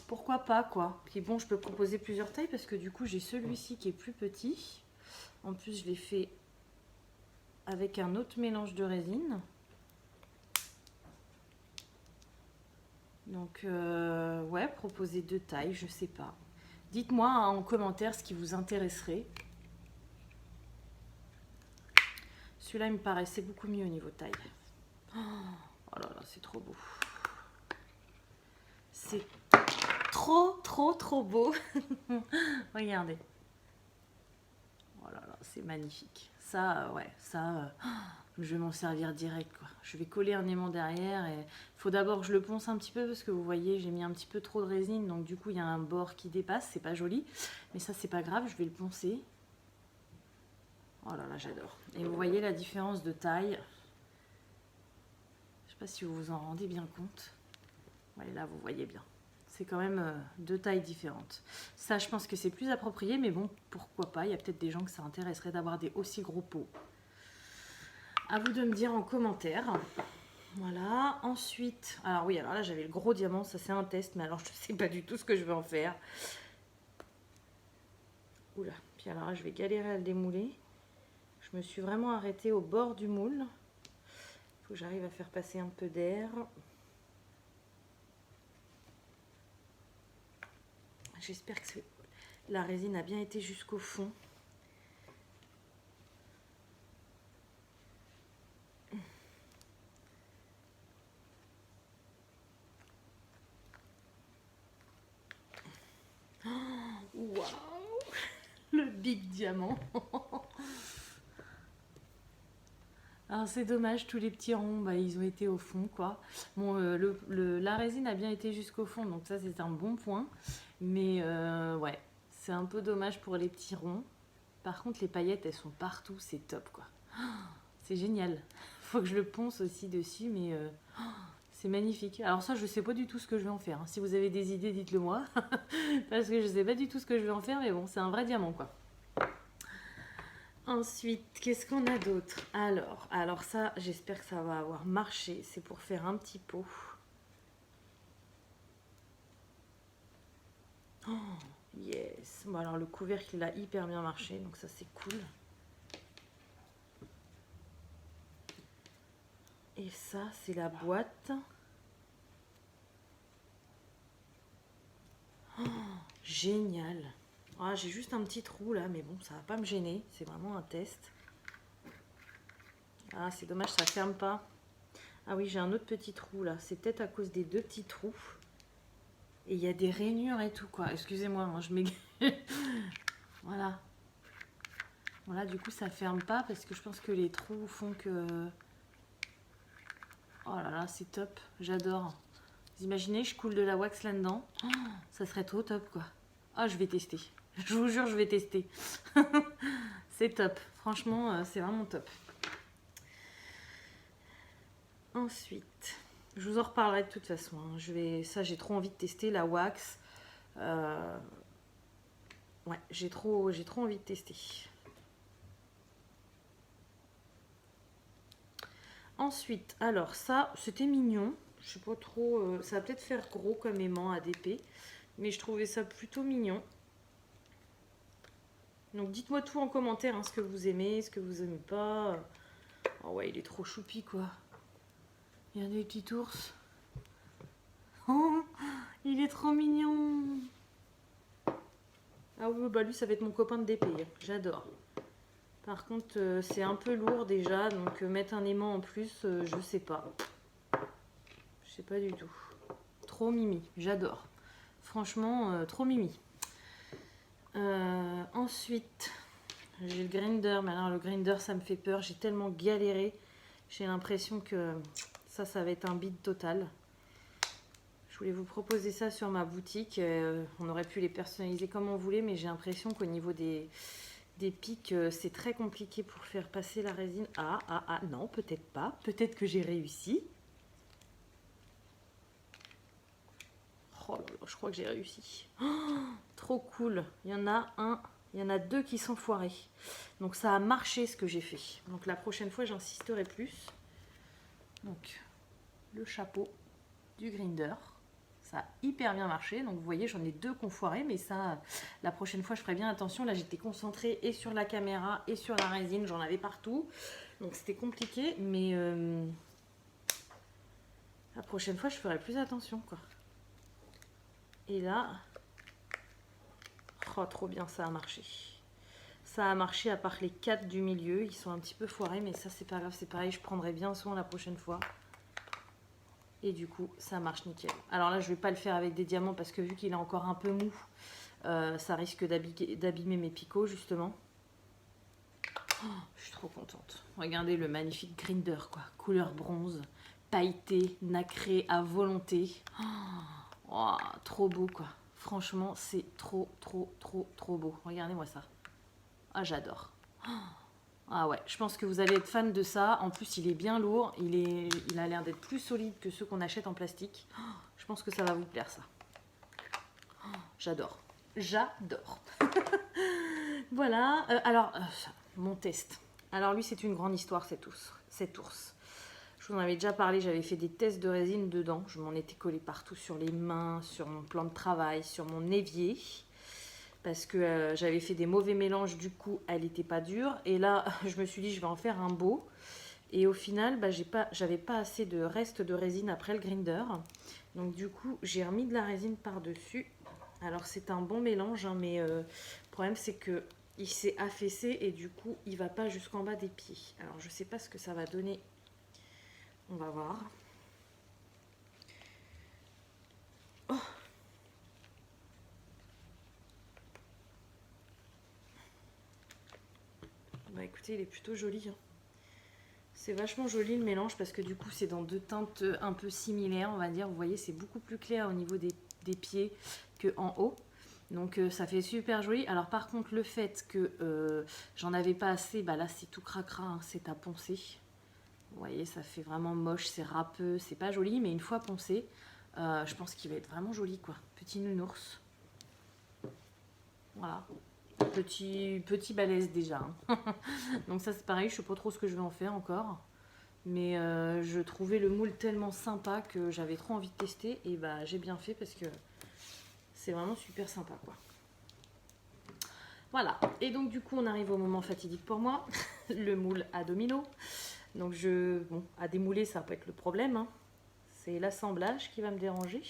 Speaker 1: pourquoi pas, quoi. Puis bon, je peux proposer plusieurs tailles parce que du coup, j'ai celui-ci qui est plus petit. En plus, je l'ai fait avec un autre mélange de résine. Donc, ouais, proposer 2 tailles, je sais pas. Dites-moi hein, en commentaire ce qui vous intéresserait. Celui-là, il me paraissait beaucoup mieux au niveau taille. Oh là là, c'est trop beau. C'est trop beau. Regardez. Oh là là, c'est magnifique. Ça, ouais, ça, je vais m'en servir direct, quoi. Je vais coller un aimant derrière et il faut d'abord que je le ponce un petit peu parce que vous voyez, j'ai mis un petit peu trop de résine, donc du coup, il y a un bord qui dépasse, c'est pas joli. Mais ça, c'est pas grave, je vais le poncer. Oh là là, j'adore. Et vous voyez la différence de taille. Je sais pas si vous vous en rendez bien compte. Ouais, là, vous voyez bien. c'est quand même deux tailles différentes. Ça, je pense que c'est plus approprié, mais bon, pourquoi pas. Il y a peut-être des gens que ça intéresserait d'avoir des aussi gros pots. À vous de me dire en commentaire. Voilà, ensuite, alors oui, alors là j'avais le gros diamant, ça c'est un test, mais alors je ne sais pas du tout ce que je vais en faire. Oula, puis alors là je vais galérer à le démouler. Je me suis vraiment arrêtée au bord du moule. Il faut que j'arrive à faire passer un peu d'air. J'espère que la résine a bien été jusqu'au fond. Waouh, le big diamant. Alors c'est dommage, tous les petits ronds, bah, ils ont été au fond, quoi. Bon, la résine a bien été jusqu'au fond, donc ça c'est un bon point. Mais ouais, c'est un peu dommage pour les petits ronds. Par contre, les paillettes, elles sont partout, c'est top, quoi. C'est génial. Faut que je le ponce aussi dessus, mais c'est magnifique. Alors ça, je sais pas du tout ce que je vais en faire. Si vous avez des idées, dites-le moi. Parce que je sais pas du tout ce que je vais en faire, mais bon, c'est un vrai diamant, quoi. Ensuite, qu'est-ce qu'on a d'autre? Alors ça, j'espère que ça va avoir marché. C'est pour faire un petit pot. Oh, yes. Bon, alors le couvercle, il a hyper bien marché, donc ça, c'est cool. Et ça, c'est la boîte. Oh, génial. Ah, j'ai juste un petit trou là, mais bon, ça va pas me gêner. C'est vraiment un test. Ah, c'est dommage, ça ferme pas. Ah oui, j'ai un autre petit trou là. C'est peut-être à cause des deux petits trous. Et il y a des rainures et tout, quoi. Excusez-moi, hein, je m'égare. Voilà. Voilà, du coup, ça ferme pas parce que je pense que les trous font que... Oh là là, c'est top. J'adore. Vous imaginez, je coule de la wax là-dedans. Oh, ça serait trop top, quoi. Ah, je vais tester. Je vous jure, je vais tester. C'est top. Franchement, c'est vraiment top. Ensuite, je vous en reparlerai de toute façon. Hein. Ça, j'ai trop envie de tester la wax. Ouais, j'ai trop envie de tester. Ensuite, alors ça, c'était mignon. Je sais pas trop, ça va peut-être faire gros comme aimant ADP, mais je trouvais ça plutôt mignon. Donc dites-moi tout en commentaire, hein, ce que vous aimez, ce que vous aimez pas. Oh ouais, il est trop choupi, quoi. Il y a des petits ours. Oh, il est trop mignon. Ah oui, bah lui, ça va être mon copain de DP. J'adore. Par contre, c'est un peu lourd déjà, donc mettre un aimant en plus, je sais pas. Je sais pas du tout. Trop mimi, j'adore. Franchement, trop mimi. Ensuite, j'ai le grinder, mais alors le grinder, ça me fait peur. J'ai tellement galéré. J'ai l'impression que ça va être un bide total. Je voulais vous proposer ça sur ma boutique. On aurait pu les personnaliser comme on voulait, mais j'ai l'impression qu'au niveau des pics, c'est très compliqué pour faire passer la résine. Ah, non, peut-être pas. Peut-être que j'ai réussi. Oh là là, je crois que j'ai réussi. Oh, trop cool. Il y en a deux qui sont foirés. Donc ça a marché ce que j'ai fait. Donc la prochaine fois, j'insisterai plus. Donc le chapeau du grinder. Ça a hyper bien marché. Donc vous voyez, j'en ai deux qui ont foiré, mais ça, la prochaine fois, je ferai bien attention. Là, j'étais concentrée et sur la caméra et sur la résine. J'en avais partout. Donc c'était compliqué, mais la prochaine fois, je ferai plus attention, quoi. Et là, oh, trop bien, ça a marché. Ça a marché à part les 4 du milieu. Ils sont un petit peu foirés, mais ça, c'est pas grave. C'est pareil, je prendrai bien soin la prochaine fois. Et du coup, ça marche nickel. Alors là, je vais pas le faire avec des diamants parce que vu qu'il est encore un peu mou, ça risque d'abîmer mes picots, justement. Oh, je suis trop contente. Regardez le magnifique grinder, quoi. Couleur bronze, pailleté, nacré à volonté. Oh, trop beau, quoi. Franchement, c'est trop beau. Regardez-moi ça. Ah, j'adore. Ah ouais, je pense que vous allez être fan de ça. En plus, il est bien lourd. Il a l'air d'être plus solide que ceux qu'on achète en plastique. Je pense que ça va vous plaire, ça. j'adore. J'adore. Voilà. Mon test. Alors lui, c'est une grande histoire, cet ours. Je vous en avais déjà parlé, j'avais fait des tests de résine dedans. Je m'en étais collée partout sur les mains, sur mon plan de travail, sur mon évier. Parce que j'avais fait des mauvais mélanges, du coup, elle n'était pas dure. Et là, je me suis dit, je vais en faire un beau. Et au final, j'avais pas assez de reste de résine après le grinder. Donc du coup, j'ai remis de la résine par-dessus. Alors c'est un bon mélange, hein, mais le problème c'est que il s'est affaissé et du coup il va pas jusqu'en bas des pieds. Alors je sais pas ce que ça va donner. On va voir. Oh. Bah écoutez, il est plutôt joli. Hein. C'est vachement joli le mélange parce que du coup c'est dans deux teintes un peu similaires, on va dire. Vous voyez, c'est beaucoup plus clair au niveau des pieds qu'en haut. Donc ça fait super joli. Alors par contre le fait que j'en avais pas assez, bah là c'est tout cracra, hein, c'est à poncer. Vous voyez, ça fait vraiment moche, c'est râpeux, c'est pas joli, mais une fois poncé, je pense qu'il va être vraiment joli quoi. Petit nounours. Voilà. Petit balèze déjà. Hein. Donc ça c'est pareil, je sais pas trop ce que je vais en faire encore. Mais je trouvais le moule tellement sympa que j'avais trop envie de tester. Et bah j'ai bien fait parce que c'est vraiment super sympa quoi. Voilà, et donc du coup on arrive au moment fatidique pour moi, le moule à domino. Donc bon, à démouler ça va pas être le problème, hein. C'est l'assemblage qui va me déranger.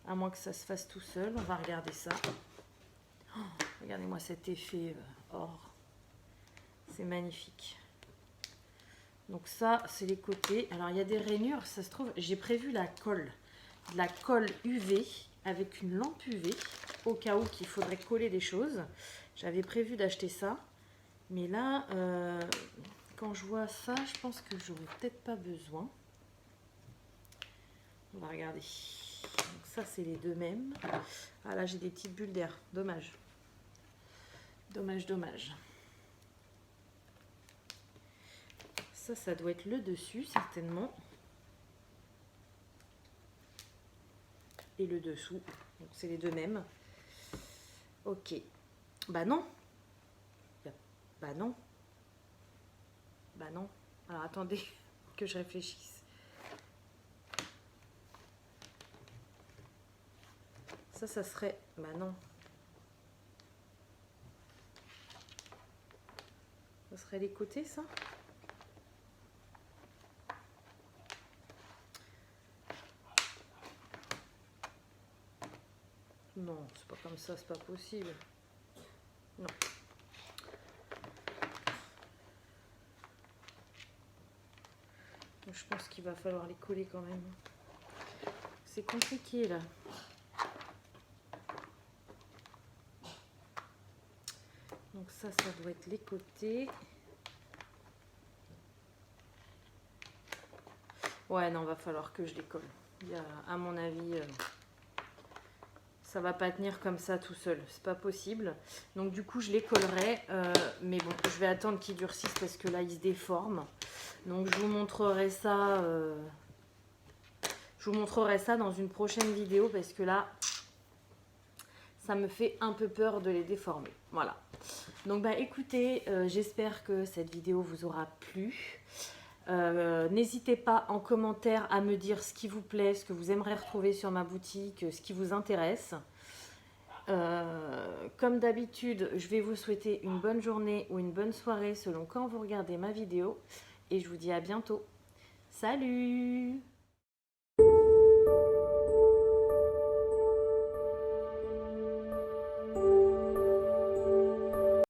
Speaker 1: À moins que ça se fasse tout seul, on va regarder ça. Oh, regardez-moi cet effet or, c'est magnifique. Donc ça c'est les côtés, alors il y a des rainures, ça se trouve, j'ai prévu de la colle UV avec une lampe UV au cas où qu'il faudrait coller des choses. J'avais prévu d'acheter ça, mais là quand je vois ça, je pense que j'aurais peut-être pas besoin. On va regarder. Donc ça c'est les deux mêmes. Ah là j'ai des petites bulles d'air, dommage. Dommage. Ça doit être le dessus certainement. Et le dessous, donc c'est les deux mêmes. Ok, bah non, bah non, alors attendez que je réfléchisse. Ça serait, bah non, ça serait les côtés ça. Non, c'est pas comme ça, c'est pas possible. Non. Je pense qu'il va falloir les coller quand même. C'est compliqué là. Donc ça doit être les côtés. Ouais, non, va falloir que je les colle. Il y a, à mon avis... ça va pas tenir comme ça tout seul, c'est pas possible. Donc du coup je les collerai, mais bon je vais attendre qu'ils durcissent parce que là ils se déforment. Donc je vous montrerai ça, dans une prochaine vidéo parce que là ça me fait un peu peur de les déformer. Voilà. Donc bah écoutez, j'espère que cette vidéo vous aura plu. N'hésitez pas en commentaire à me dire ce qui vous plaît, ce que vous aimeriez retrouver sur ma boutique, ce qui vous intéresse. Comme d'habitude, je vais vous souhaiter une bonne journée ou une bonne soirée selon quand vous regardez ma vidéo. Et je vous dis à bientôt. Salut!